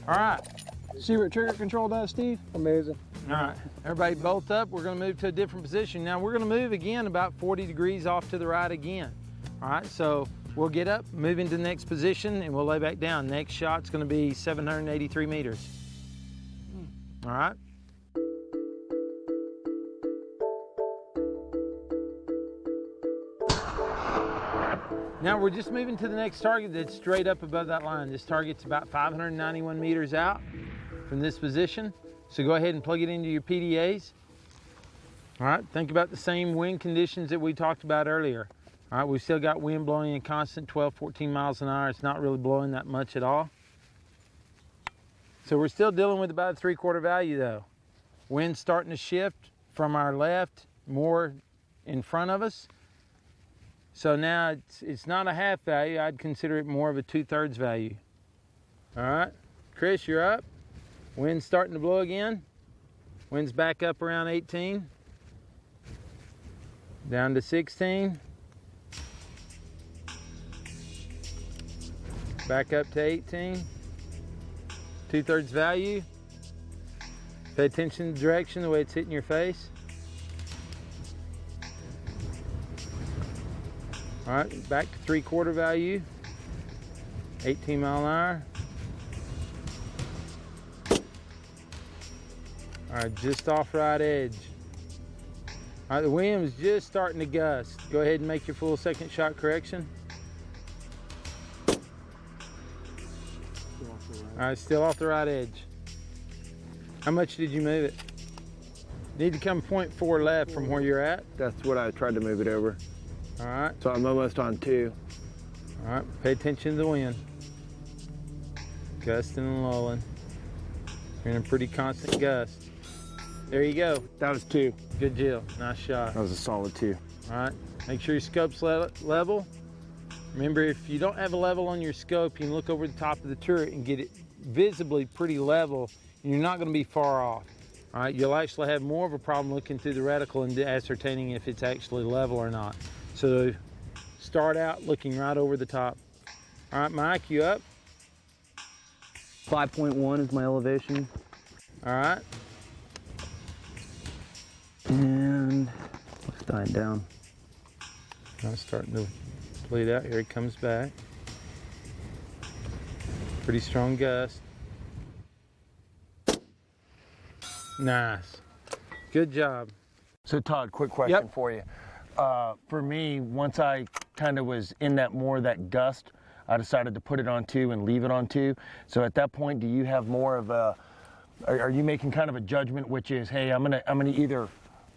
All right, See what trigger control does, Steve? Amazing. all right. Everybody bolt up. We're gonna move to a different position. Now we're gonna move again about 40 degrees off to the right again. All right, so we'll get up, move into the next position, and we'll lay back down. Next shot's gonna be 783 meters. All right. Now we're just moving to the next target that's straight up above that line. This target's about 591 meters out from this position. So go ahead and plug it into your PDAs. All right, think about the same wind conditions that we talked about earlier. All right, we've still got wind blowing a constant 12, 14 miles an hour. It's not really blowing that much at all. So we're still dealing with about a 3/4 value though. Wind's starting to shift from our left, more in front of us. So now it's not a half value. I'd consider it more of a 2/3 value. All right, Chris, you're up. Wind's starting to blow again. Wind's back up around 18. Down to 16. Back up to 18. 2/3 value. Pay attention to the direction, the way it's hitting your face. All right, back to 3/4 value. 18 mile an hour. All right, just off right edge. All right, the wind was just starting to gust. Go ahead and make your full second shot correction. All right, still off the right edge. How much did you move it? Need to come 0.4 left from where you're at. That's what I tried to move it over. All right, So I'm almost on 2. all right, pay attention to the wind. Gusting and lulling. You're in a pretty constant gust. There you go. That was 2. Good deal. Nice shot. That was a solid 2. All right. Make sure your scope's level. Remember, if you don't have a level on your scope, you can look over the top of the turret and get it visibly pretty level, and you're not going to be far off. All right. You'll actually have more of a problem looking through the reticle and ascertaining if it's actually level or not. So start out looking right over the top. All right, Mike, you up? 5.1 is my elevation. All right. And it's dying down. Now it's starting to bleed out. Here he comes back. Pretty strong gust. Nice. Good job. So Todd, quick question Yep. for you. For me, once I kind of was in that gust, I decided to put it on 2 and leave it on 2. So at that point, do you have more of a, are you making kind of a judgment, which is, hey, I'm gonna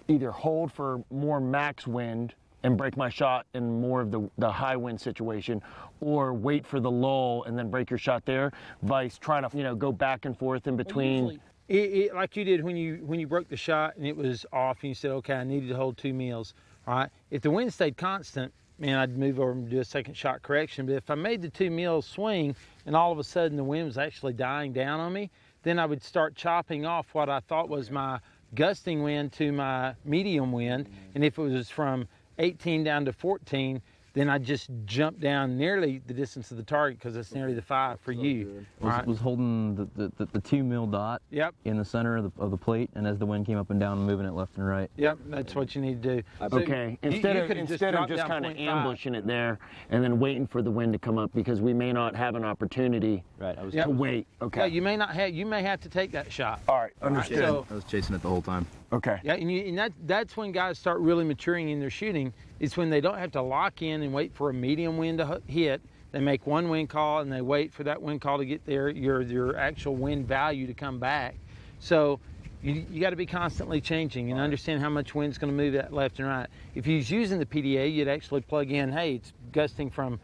either hold for more max wind and break my shot in more of the high wind situation, or wait for the lull and then break your shot there, vice trying to go back and forth in between. Like you did when you broke the shot and it was off and you said, okay, I needed to hold 2 meals. All right. If the wind stayed constant, man, I'd move over and do a second shot correction. But if I made the 2 meals swing and all of a sudden the wind was actually dying down on me, then I would start chopping off what I thought was my gusting wind to my medium wind. And if it was from 18 down to 14, then I just jump down nearly the distance of the target because it's nearly the 5 for you. Was holding the 2 mil dot Yep. in the center of the plate, and as the wind came up and down, moving it left and right. Yep, that's what you need to do. Okay, So instead you of could've just dropped kind down of 0.5. ambushing it there and then waiting for the wind to come up, because we may not have an opportunity Right. I was, Yep. to wait. Okay. Yeah, you may have to take that shot. All right, understood. So, I was chasing it the whole time. Okay. yeah, and that's when guys start really maturing in their shooting. It's when they don't have to lock in and wait for a medium wind to hit. They make one wind call and they wait for that wind call to get there, your actual wind value to come back. So you got to be constantly changing and understand how much wind's going to move that left and right. If you was using the PDA, you'd actually plug in, hey, it's gusting from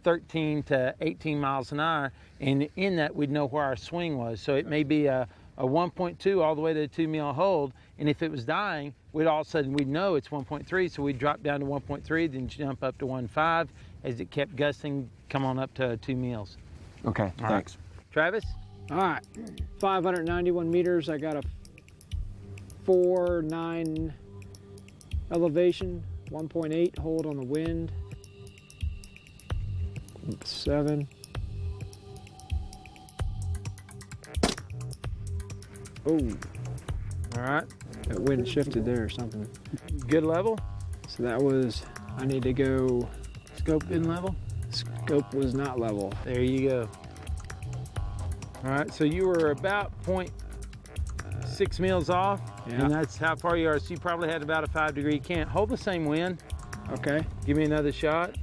13 to 18 miles an hour, and in that we'd know where our swing was. So it may be a 1.2 all the way to a 2 mil hold, and if it was dying, we'd all of a sudden we'd know it's 1.3, so we'd drop down to 1.3, then jump up to 1.5. As it kept gusting, come on up to 2 mils. Okay. All Thanks. right. Travis? All right, 591 meters. I got a 4.9 elevation, 1.8 hold on the wind. 7. Oh, All right, that wind shifted there or something. good level. So that was, I need to go, Scope in level. scope was not level. There you go. All right, so you were about 0.6 mils off, Yeah. and that's how far you are. So you probably had about a 5-degree cant. Hold the same wind. Okay, Give me another shot.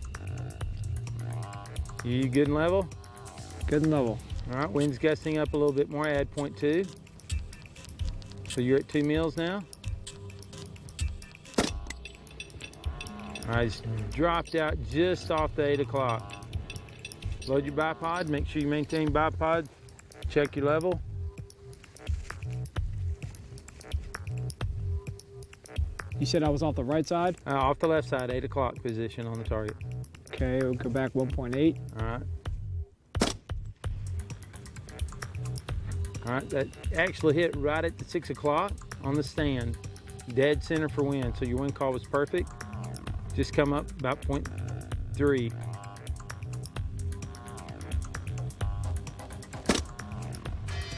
You good and level? good and level. All right, wind's gusting up a little bit more. Add 0.2. So you're at 2 mils now. All right, it's dropped out just off the 8 o'clock. Load your bipod. Make sure you maintain bipod. Check your level. You said I was off the right side? Off the left side, 8 o'clock position on the target. Okay, we'll go back 1.8. All right. All right, that actually hit right at the 6 o'clock on the stand. Dead center for wind, so your wind call was perfect. Just come up about 0.3.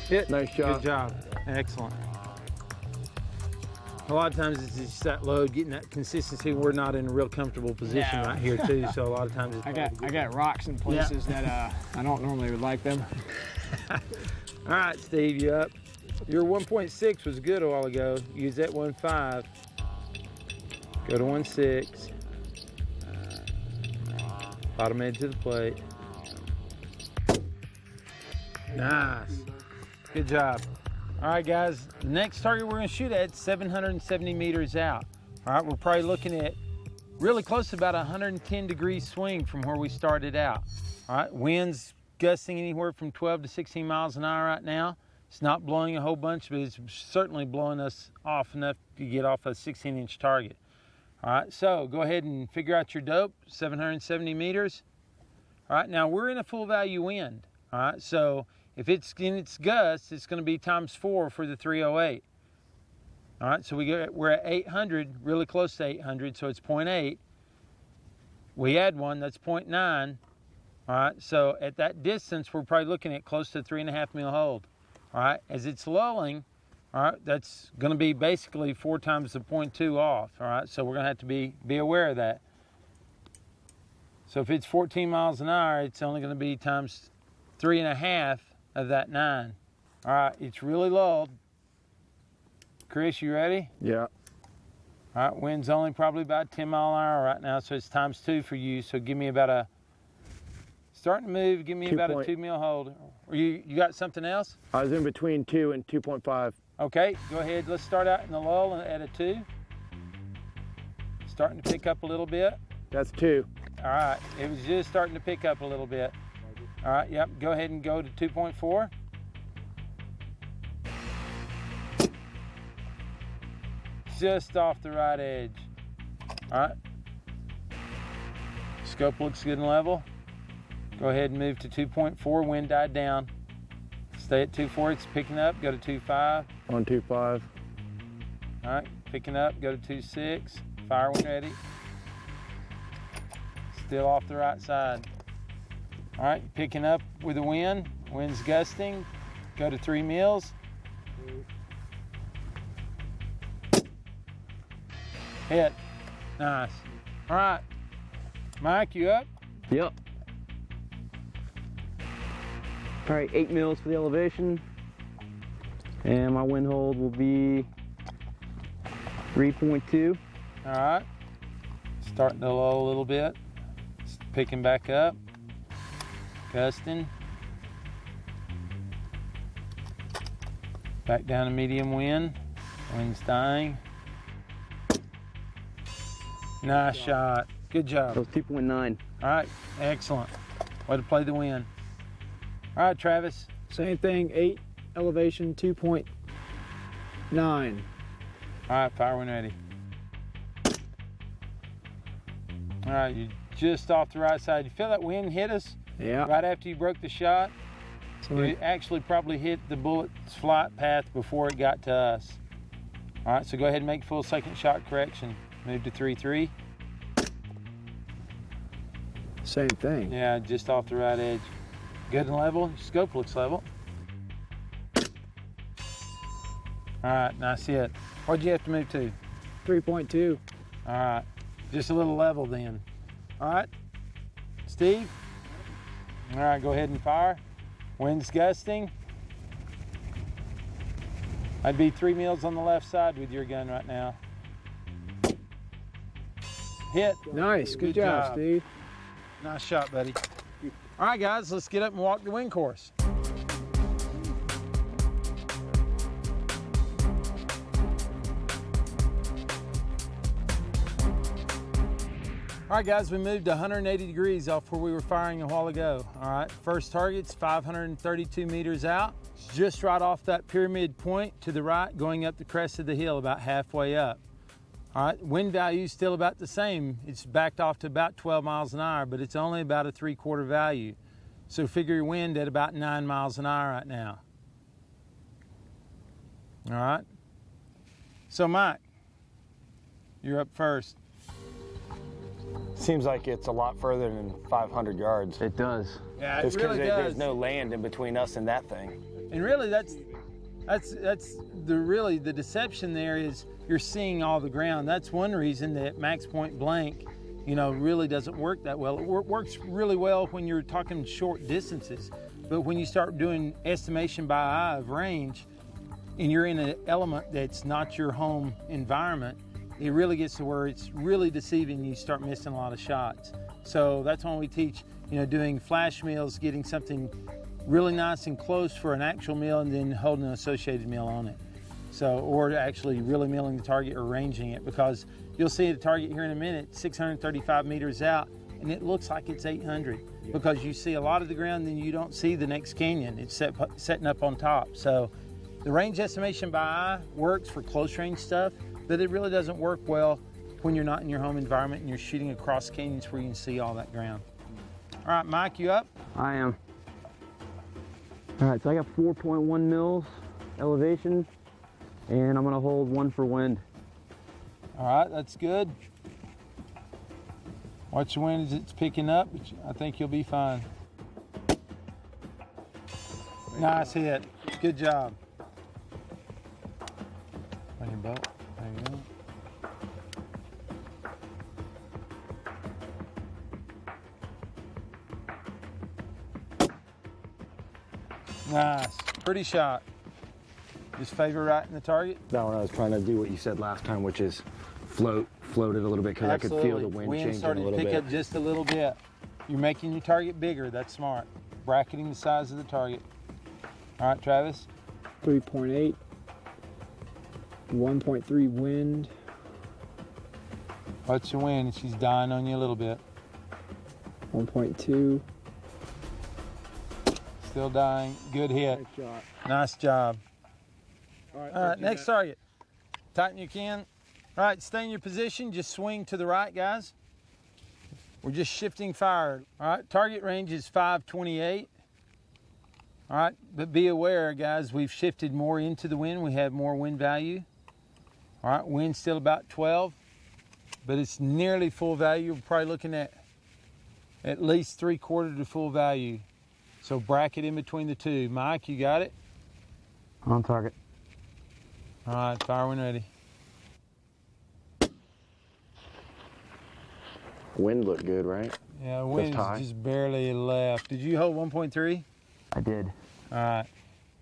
Hit. Nice shot. Good job. Excellent. A lot of times it's just that load, getting that consistency. We're not in a real comfortable position Yeah. right here too, so a lot of times it's I got rocks in places that I don't normally would like them. All right, Steve, you up? Your 1.6 was good a while ago. Use that 1.5. Go to 1.6. Bottom edge of the plate. Nice. Good job. All right, guys. The next target we're going to shoot at is 770 meters out. All right, we're probably looking at really close to about 110-degree swing from where we started out. All right, winds gusting anywhere from 12 to 16 miles an hour right now. It's not blowing a whole bunch, but it's certainly blowing us off enough to get off a 16-inch target. All right, so go ahead and figure out your dope, 770 meters. All right, now we're in a full value wind. All right, so if it's in its gusts, it's going to be ×4 for the 308. All right, so we're at 800, really close to 800, so it's 0.8. We add 1, that's 0.9. All right, so at that distance, we're probably looking at close to 3.5 mil hold. All right, as it's lulling, all right, that's going to be basically 4 times the 0.2 off. All right, so we're going to have to be aware of that. So if it's 14 miles an hour, it's only going to be times 3.5 of that 9. All right, it's really lulled. Chris, you ready? Yeah. All right, wind's only probably about 10 mile an hour right now, so it's ×2 for you. So give me about a, starting to move, give me about a 2 mil hold. Or you got something else? I was in between 2 and 2.5. Okay, go ahead. Let's start out in the lull and at a 2. Starting to pick up a little bit. That's 2. All right, it was just starting to pick up a little bit. All right, yep, go ahead and go to 2.4. Just off the right edge. All right. Scope looks good and level. Go ahead and move to 2.4, wind died down. Stay at 2.4, it's picking up, go to 2.5. On 2.5. All right, picking up, go to 2.6. Fire when ready. Still off the right side. All right, picking up with the wind. Wind's gusting. Go to 3 mils. Hit. Nice. All right. Mike, you up? Yep. Probably 8 mils for the elevation. And my wind hold will be 3.2. All right. Starting to lull a little bit. It's picking back up. Gusting. Back down to medium wind. Wind's dying. Nice shot. Good job. That was 2.9. All right. Excellent. Way to play the wind. All right, Travis. Same thing, 8 elevation, 2.9. All right, fire when ready. All right, you're just off the right side. You feel that wind hit us Yeah. right after you broke the shot? It actually probably hit the bullet's flight path before it got to us. All right, so go ahead and make full second shot correction. Move to 3-3. Same thing. Yeah, just off the right edge. Good and level. Scope looks level. All right, nice hit. What'd you have to move to? 3.2. All right, just a little level then. All right, Steve? All right, go ahead and fire. Wind's gusting. I'd be 3 mils on the left side with your gun right now. Hit. Nice. Good job, Steve. Nice shot, buddy. All right, guys, let's get up and walk the wind course. All right, guys, we moved 180 degrees off where we were firing a while ago. All right, first target's 532 meters out. It's just right off that pyramid point to the right, going up the crest of the hill about halfway up. All right, wind value is still about the same. It's backed off to about 12 miles an hour, but it's only about a 3/4 value. So figure your wind at about 9 miles an hour right now. All right. So Mike, you're up first. Seems like it's a lot further than 500 yards. It does. Yeah, Just because there's no land in between us and that thing. And really, that's the deception there is you're seeing all the ground. That's one reason that max point blank, really doesn't work that well. It works really well when you're talking short distances, but when you start doing estimation by eye of range, and you're in an element that's not your home environment, it really gets to where it's really deceiving. You start missing a lot of shots. So that's when we teach, doing flash meals, getting something really nice and close for an actual meal, and then holding an associated meal on it. So, or actually really milling the target or ranging it, because you'll see the target here in a minute, 635 meters out, and it looks like it's 800 because you see a lot of the ground, then you don't see the next canyon. It's setting up on top. So the range estimation by eye works for close range stuff, but it really doesn't work well when you're not in your home environment and you're shooting across canyons where you can see all that ground. All right, Mike, you up? I am. All right, so I got 4.1 mils elevation, and I'm gonna hold 1 for wind. All right, that's good. Watch the wind as it's picking up, but I think you'll be fine. Nice hit. Good job. On your boat. There you go. Nice. Pretty shot. Just favor right in the target. That one I was trying to do what you said last time, which is float it a little bit because I could feel the wind changing started a little to pick bit. up just a little bit. You're making your target bigger. That's smart. Bracketing the size of the target. All right, Travis. 3.8. 1.3 wind. What's your wind? She's dying on you a little bit. 1.2. Still dying. Good hit. Nice shot. Nice job. All All right, next target. Tighten your can. All right, stay in your position. Just swing to the right, guys. We're just shifting fire. All right, target range is 528. All right, but be aware, guys, we've shifted more into the wind. We have more wind value. All right, wind's still about 12, but it's nearly full value. We're probably looking at least 3/4 to full value. So bracket in between the two. Mike, you got it? On target. All right, fire when ready. Wind looked good, right? Yeah, wind's high. just barely left. Did you hold 1.3? I did. All right.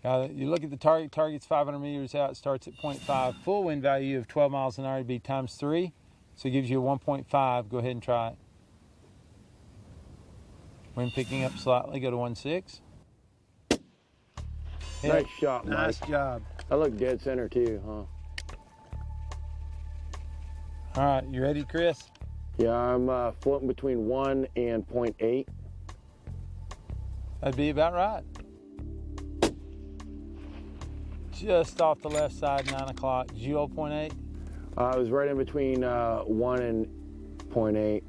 Now you look at the target. Target's 500 meters out. It starts at 0.5. Full wind value of 12 miles an hour would be times 3. So it gives you a 1.5. Go ahead and try it. Wind picking up slightly. Go to 1.6. Hit. Nice shot, Mike. Nice job. That looked dead center too, huh? All right. You ready, Chris? Yeah, I'm floating between 1 and 0.8. That'd be about right. Just off the left side, 9 o'clock. Did you hold 0.8? I was right in between 1 and 0.8.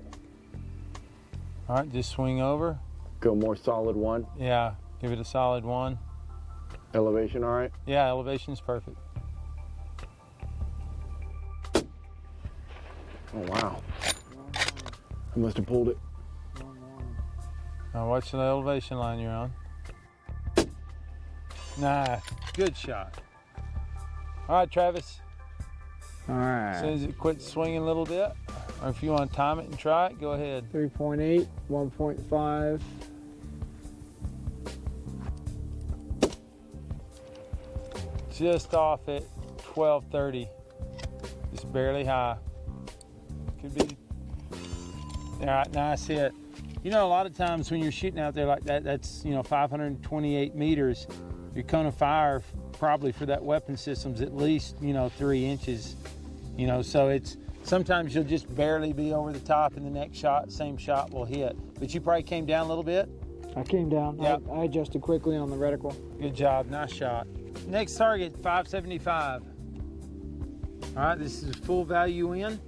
All right, just swing over. Go more solid 1. Yeah, Give it a solid 1. Elevation, all right? Yeah, elevation's perfect. Oh, wow. I must have pulled it. Now watch the elevation line you're on. Nice, good shot. All right, Travis. All As soon right. as it quits swinging a little bit, or if you want to time it and try it, go ahead. 3.8, 1.5. Just off at 1230. Just barely high. Could be. All right, nice hit. You know, a lot of times when you're shooting out there like that, that's, 528 meters. Your cone of fire probably for that weapon system's at least, 3 inches. So it's, sometimes you'll just barely be over the top and the next shot, same shot will hit. But you probably came down a little bit. I came down. Yep. I adjusted quickly on the reticle. Good job, nice shot. Next target, 575. All right, this is full value in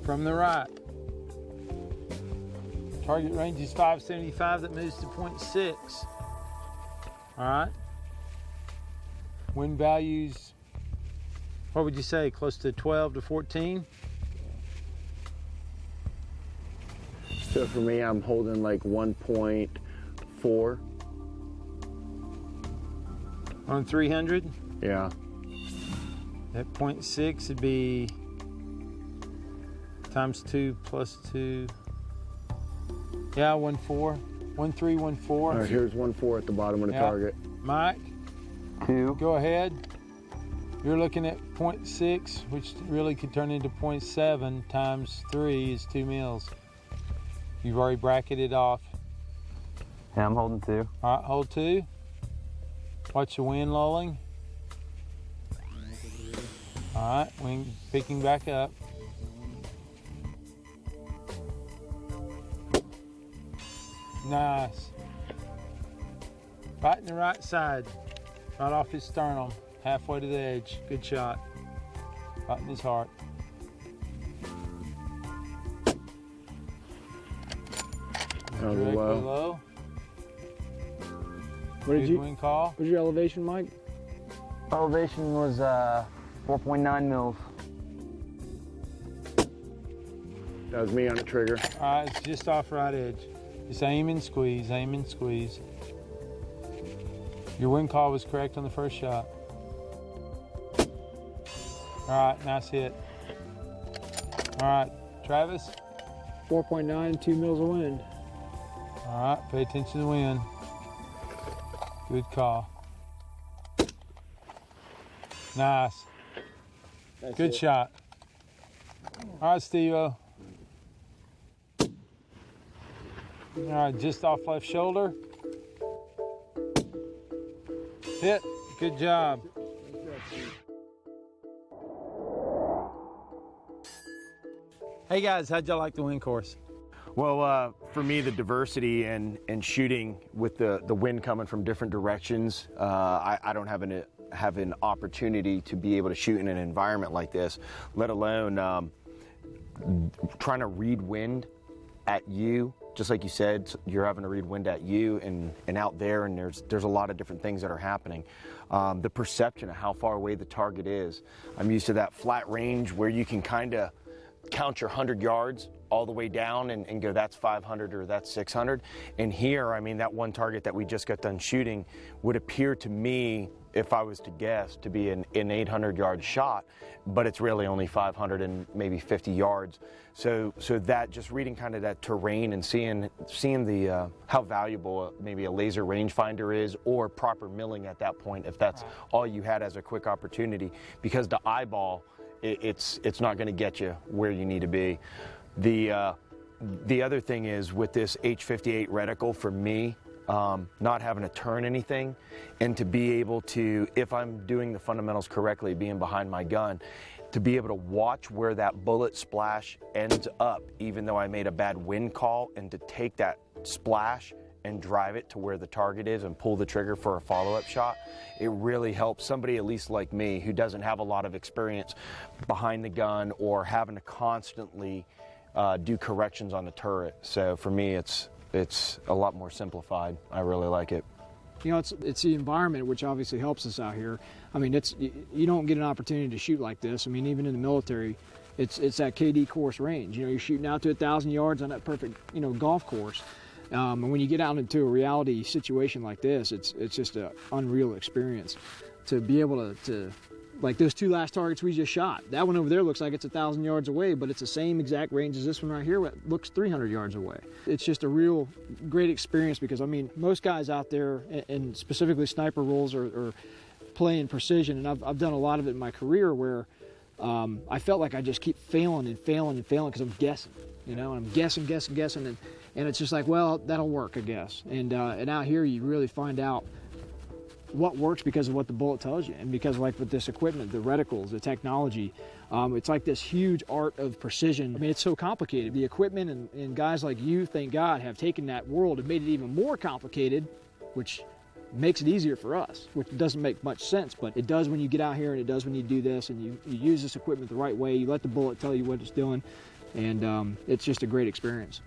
from the right. Target range is 575, that moves to 0.6. All right. Wind values, what would you say, close to 12 to 14? So for me, I'm holding like 1.4. On 300? Yeah. At 0.6 would be times 2 plus 2. Yeah, 1.4. 1.314. All right, here's 1.4 at the bottom of the Yeah. target. Mike, 2. go ahead. You're looking at 0.6, which really could turn into 0.7 times 3 is 2 mils. You've already bracketed off. Yeah, I'm holding 2. All right, hold 2. Watch the wind lulling. All right, wind picking back up. Nice. Biting the right side, right off his sternum, halfway to the edge. Good shot. Biting his heart. That was Directly low. low. What did Good you? wind call. What's your elevation, Mike? Elevation was 4.9 mils. That was me on the trigger. All right, it's just off right edge. Just aim and squeeze, aim and squeeze. Your wind call was correct on the first shot. All right, nice hit. All right, Travis. 4.9, 2 mils of wind. All right, pay attention to the wind. Good call. Nice. Good shot. All right, Steve-O. All right, just off left shoulder. Hit. Good job. Hey guys, how'd y'all like the wind course? Well, for me, the diversity and shooting with the wind coming from different directions, I don't have an opportunity to be able to shoot in an environment like this, let alone trying to read wind at you. Just like you said, you're having to read wind at you and out there, and there's a lot of different things that are happening. The perception of how far away the target is. I'm used to that flat range where you can kind of count your 100 yards all the way down and go, that's 500 or that's 600. And here, I mean, that one target that we just got done shooting would appear to me, if I was to guess, to be an 800-yard shot, but it's really only 500 and maybe 50 yards. So that, just reading kind of that terrain and seeing the how valuable maybe a laser rangefinder is, or proper milling at that point, if that's all you had as a quick opportunity, because the eyeball, it's not going to get you where you need to be. The other thing is, with this H58 reticle, for me, not having to turn anything, and to be able to, if I'm doing the fundamentals correctly, being behind my gun, to be able to watch where that bullet splash ends up, even though I made a bad wind call, and to take that splash and drive it to where the target is and pull the trigger for a follow-up shot, it really helps somebody at least like me, who doesn't have a lot of experience behind the gun or having to constantly do corrections on the turret. So for me, it's it's a lot more simplified. I really like it. You know, it's the environment which obviously helps us out here. I mean, you don't get an opportunity to shoot like this. I mean, even in the military, it's that KD course range. You know, you're shooting out to 1,000 yards on that perfect, you know, golf course. And when you get out into a reality situation like this, it's just an unreal experience to be able to like those 2 last targets we just shot. That one over there looks like it's 1,000 yards away, but it's the same exact range as this one right here, that looks 300 yards away. It's just a real great experience because, I mean, most guys out there, and specifically sniper roles, are playing precision, and I've done a lot of it in my career where I felt like I just keep failing because I'm guessing, you know, and I'm guessing, and it's just like, well, that'll work, I guess. And out here, you really find out what works because of what the bullet tells you, and because, like, with this equipment, the reticles, the technology, it's like this huge art of precision. I mean, it's so complicated. The equipment and guys like you, thank God, have taken that world and made it even more complicated, which makes it easier for us, which doesn't make much sense, but it does when you get out here, and it does when you do this, and you use this equipment the right way. You let the bullet tell you what it's doing, and it's just a great experience.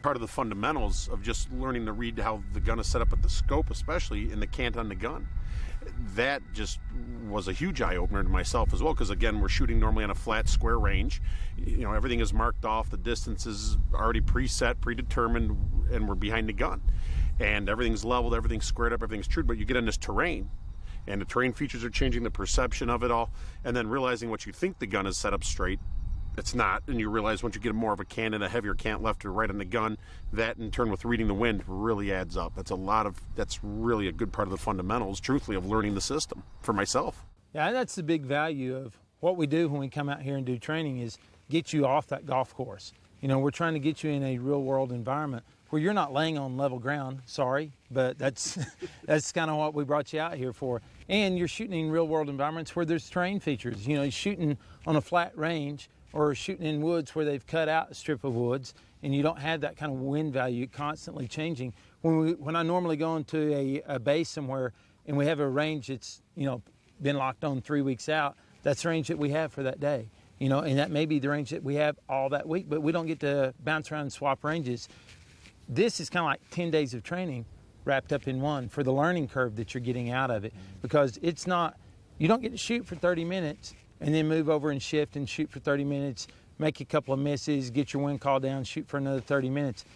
Part of the fundamentals of just learning to read how the gun is set up at the scope, especially in the cant on the gun. That just was a huge eye-opener to myself as well, because again, we're shooting normally on a flat square range. You know, everything is marked off, the distance is already preset, predetermined, and we're behind the gun. And everything's leveled, everything's squared up, everything's true, but you get on this terrain, and the terrain features are changing, the perception of it all, and then realizing what you think the gun is set up straight, it's not, and you realize once you get more of a cant and a heavier cant left or right on the gun, that in turn with reading the wind really adds up. That's really a good part of the fundamentals, truthfully, of learning the system for myself. Yeah, that's the big value of what we do when we come out here and do training is get you off that golf course. You know, we're trying to get you in a real world environment where you're not laying on level ground, sorry, but that's kind of what we brought you out here for. And you're shooting in real world environments where there's terrain features. You know, you're shooting on a flat range or shooting in woods where they've cut out a strip of woods, and you don't have that kind of wind value constantly changing. When I normally go into a base somewhere and we have a range that's, you know, been locked on 3 weeks out, that's the range that we have for that day. You know, and that may be the range that we have all that week, but we don't get to bounce around and swap ranges. This is kind of like 10 days of training wrapped up in one for the learning curve that you're getting out of it, because it's not, you don't get to shoot for 30 minutes and then move over and shift and shoot for 30 minutes, make a couple of misses, get your wind call down, shoot for another 30 minutes.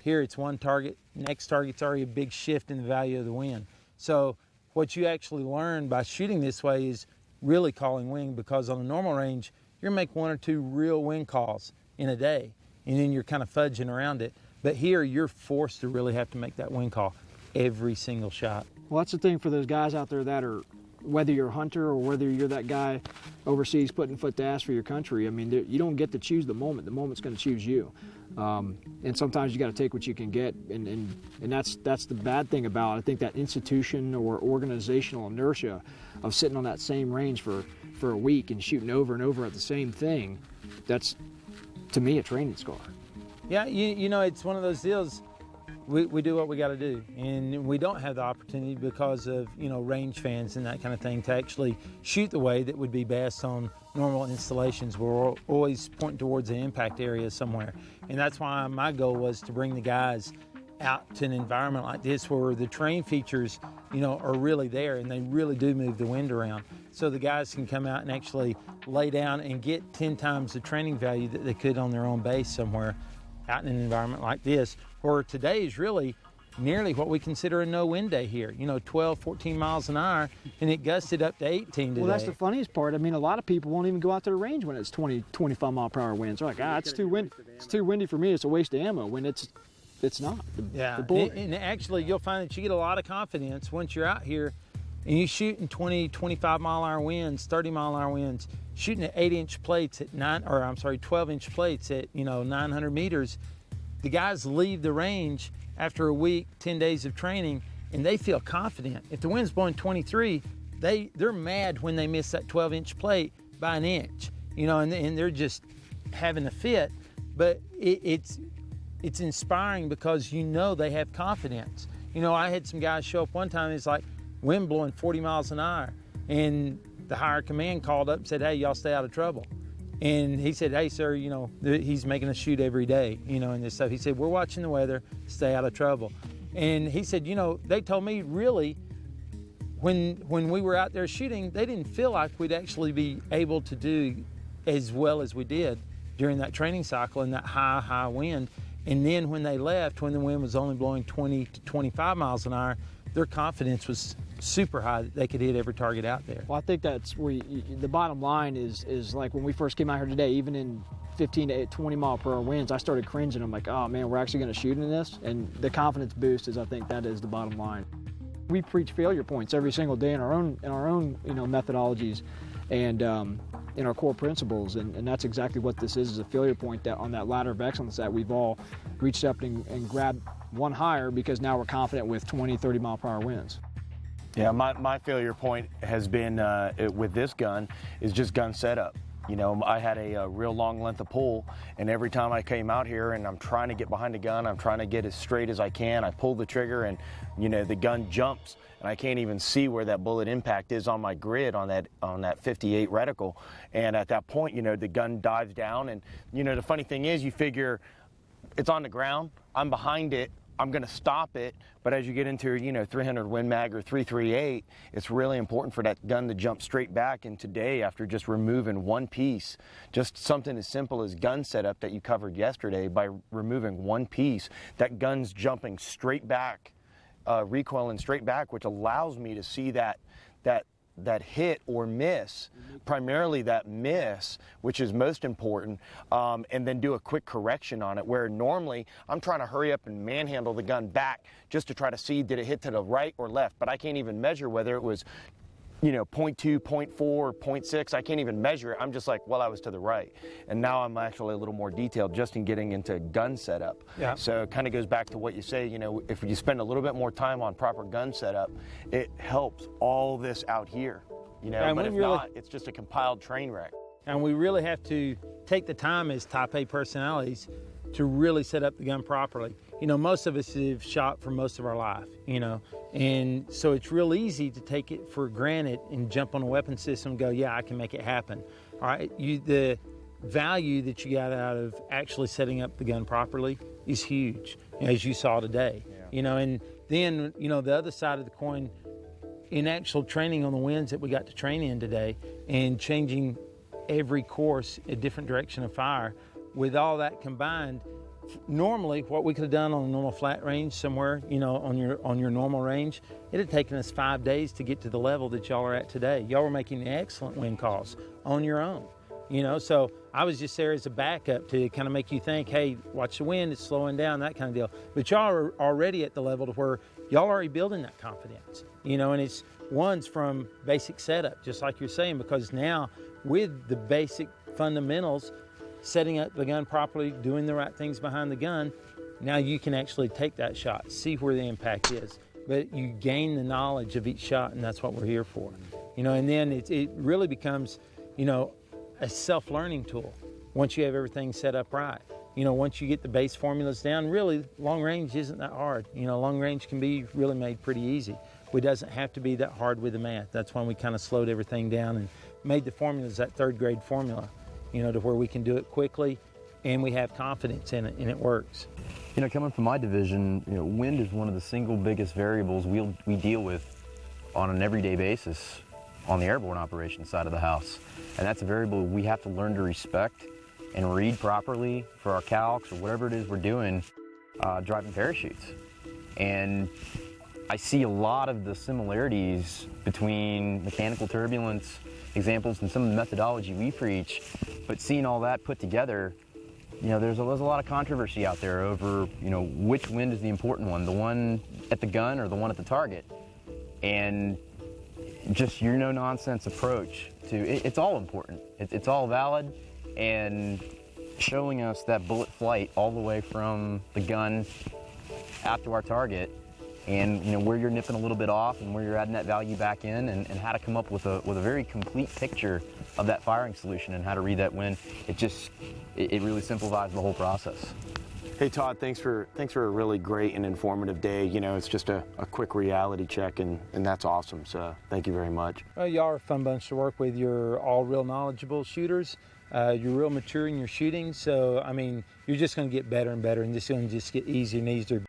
Here it's one target, next target's already a big shift in the value of the wind. So what you actually learn by shooting this way is really calling wind, because on a normal range, you're gonna make 1 or 2 real wind calls in a day, and then you're kind of fudging around it. But here, you're forced to really have to make that wind call every single shot. Well, that's the thing for those guys out there that are, whether you're a hunter or whether you're that guy overseas putting foot to ass for your country, I mean, you don't get to choose the moment. The moment's going to choose you. And sometimes you got to take what you can get, and that's the bad thing about, I think, that institution or organizational inertia of sitting on that same range for a week and shooting over and over at the same thing. That's, to me, a training scar. Yeah, you know, it's one of those deals. We do what we got to do, and we don't have the opportunity because of, you know, range fans and that kind of thing to actually shoot the way that would be best on normal installations. We're always pointing towards the impact area somewhere, and that's why my goal was to bring the guys out to an environment like this where the terrain features, you know, are really there and they really do move the wind around, so the guys can come out and actually lay down and get 10 times the training value that they could on their own base somewhere out in an environment like this, where today is really nearly what we consider a no-wind day here. You know, 12, 14 miles an hour, and it gusted up to 18 today. Well, that's the funniest part. I mean, a lot of people won't even go out to the range when it's 20, 25 mile per hour winds. They're like, it's too windy. It's too windy for me. It's a waste of ammo. When it's not. And actually, you'll find that you get a lot of confidence once you're out here and you shoot in 20, 25 mile an hour winds, 30 mile an hour winds, shooting at 8-inch plates at 12-inch plates at, you know, 900 meters. The guys leave the range after a week, 10 days of training, and they feel confident. If the wind's blowing 23, they're mad when they miss that 12-inch plate by an inch, you know, and they're just having a fit. But it's inspiring because you know they have confidence. You know, I had some guys show up one time, it's like wind blowing 40 miles an hour, and the higher command called up and said, hey, y'all stay out of trouble. And he said, hey, sir, you know, he's making us shoot every day, you know, and this stuff. He said, we're watching the weather, stay out of trouble. And he said, you know, they told me really when we were out there shooting, they didn't feel like we'd actually be able to do as well as we did during that training cycle in that high wind. And then when they left, when the wind was only blowing 20 to 25 miles an hour, their confidence was super high that they could hit every target out there. Well, I think that's where the bottom line is like when we first came out here today, even in 15 to 20 mile per hour winds, I started cringing. I'm like, oh man, we're actually going to shoot in this. And the confidence boost is, I think that is the bottom line. We preach failure points every single day in our own you know, methodologies and in our core principles. And that's exactly what this is a failure point that on that ladder of excellence that we've all reached up and grabbed one higher because now we're confident with 20, 30 mile per hour winds. Yeah, my failure point has been with this gun is just gun setup. You know, I had a real long length of pull, and every time I came out here and I'm trying to get behind the gun, I'm trying to get as straight as I can. I pull the trigger and, you know, the gun jumps and I can't even see where that bullet impact is on my grid on that 58 reticle. And at that point, you know, the gun dives down and, you know, the funny thing is you figure it's on the ground, I'm behind it, I'm going to stop it, but as you get into, you know, 300 Win Mag or 338, it's really important for that gun to jump straight back. And today, after just removing one piece, just something as simple as gun setup that you covered yesterday, by removing one piece, that gun's jumping straight back, recoiling straight back, which allows me to see that hit or miss, primarily that miss, which is most important, and then do a quick correction on it, where normally I'm trying to hurry up and manhandle the gun back just to try to see did it hit to the right or left, but I can't even measure whether it was, you know, 0.2, 0.4, or 0.6. I can't even measure it. I'm just like, well, I was to the right. And now I'm actually a little more detailed just in getting into gun setup. Yeah. So it kind of goes back to what you say, you know, if you spend a little bit more time on proper gun setup, it helps all this out here, you know, and but if really, not, it's just a compiled train wreck. And we really have to take the time as type A personalities to really set up the gun properly. You know, most of us have shot for most of our life, you know, and so it's real easy to take it for granted and jump on a weapon system and go, yeah, I can make it happen. All right, the value that you got out of actually setting up the gun properly is huge, as you saw today. Yeah. You know, and then, you know, the other side of the coin, in actual training on the winds that we got to train in today and changing every course a different direction of fire, with all that combined, normally what we could have done on a normal flat range somewhere, you know, on your normal range, it had taken us 5 days to get to the level that y'all are at today. Y'all were making excellent wind calls on your own, you know, so I was just there as a backup to kind of make you think, hey, watch the wind, it's slowing down, that kind of deal. But y'all are already at the level to where y'all are already building that confidence, you know, and it's one's from basic setup, just like you're saying, because now with the basic fundamentals, setting up the gun properly, doing the right things behind the gun, now you can actually take that shot, see where the impact is. But you gain the knowledge of each shot, and that's what we're here for. You know, and then it really becomes, you know, a self-learning tool once you have everything set up right. You know, once you get the base formulas down, really, long range isn't that hard. You know, long range can be really made pretty easy. It doesn't have to be that hard with the math. That's when we kind of slowed everything down and made the formulas that third grade formula, you know, to where we can do it quickly and we have confidence in it and it works. You know, coming from my division, you know, wind is one of the single biggest variables we deal with on an everyday basis on the airborne operations side of the house. And that's a variable we have to learn to respect and read properly for our calcs or whatever it is we're doing driving parachutes. And I see a lot of the similarities between mechanical turbulence examples and some of the methodology we preach, but seeing all that put together, you know, there's a lot of controversy out there over, you know, which wind is the important one, the one at the gun or the one at the target. And just your no-nonsense approach to it's all important. It's all valid, and showing us that bullet flight all the way from the gun out to our target, and you know where you're nipping a little bit off and where you're adding that value back in, and how to come up with a very complete picture of that firing solution and how to read that wind. It really simplifies the whole process. Hey Todd, thanks for a really great and informative day. You know, it's just a quick reality check, and that's awesome. So thank you very much. Well, y'all are a fun bunch to work with. You're all real knowledgeable shooters. You're real mature in your shooting. So, I mean, you're just going to get better and better, and this is going to just get easier and easier.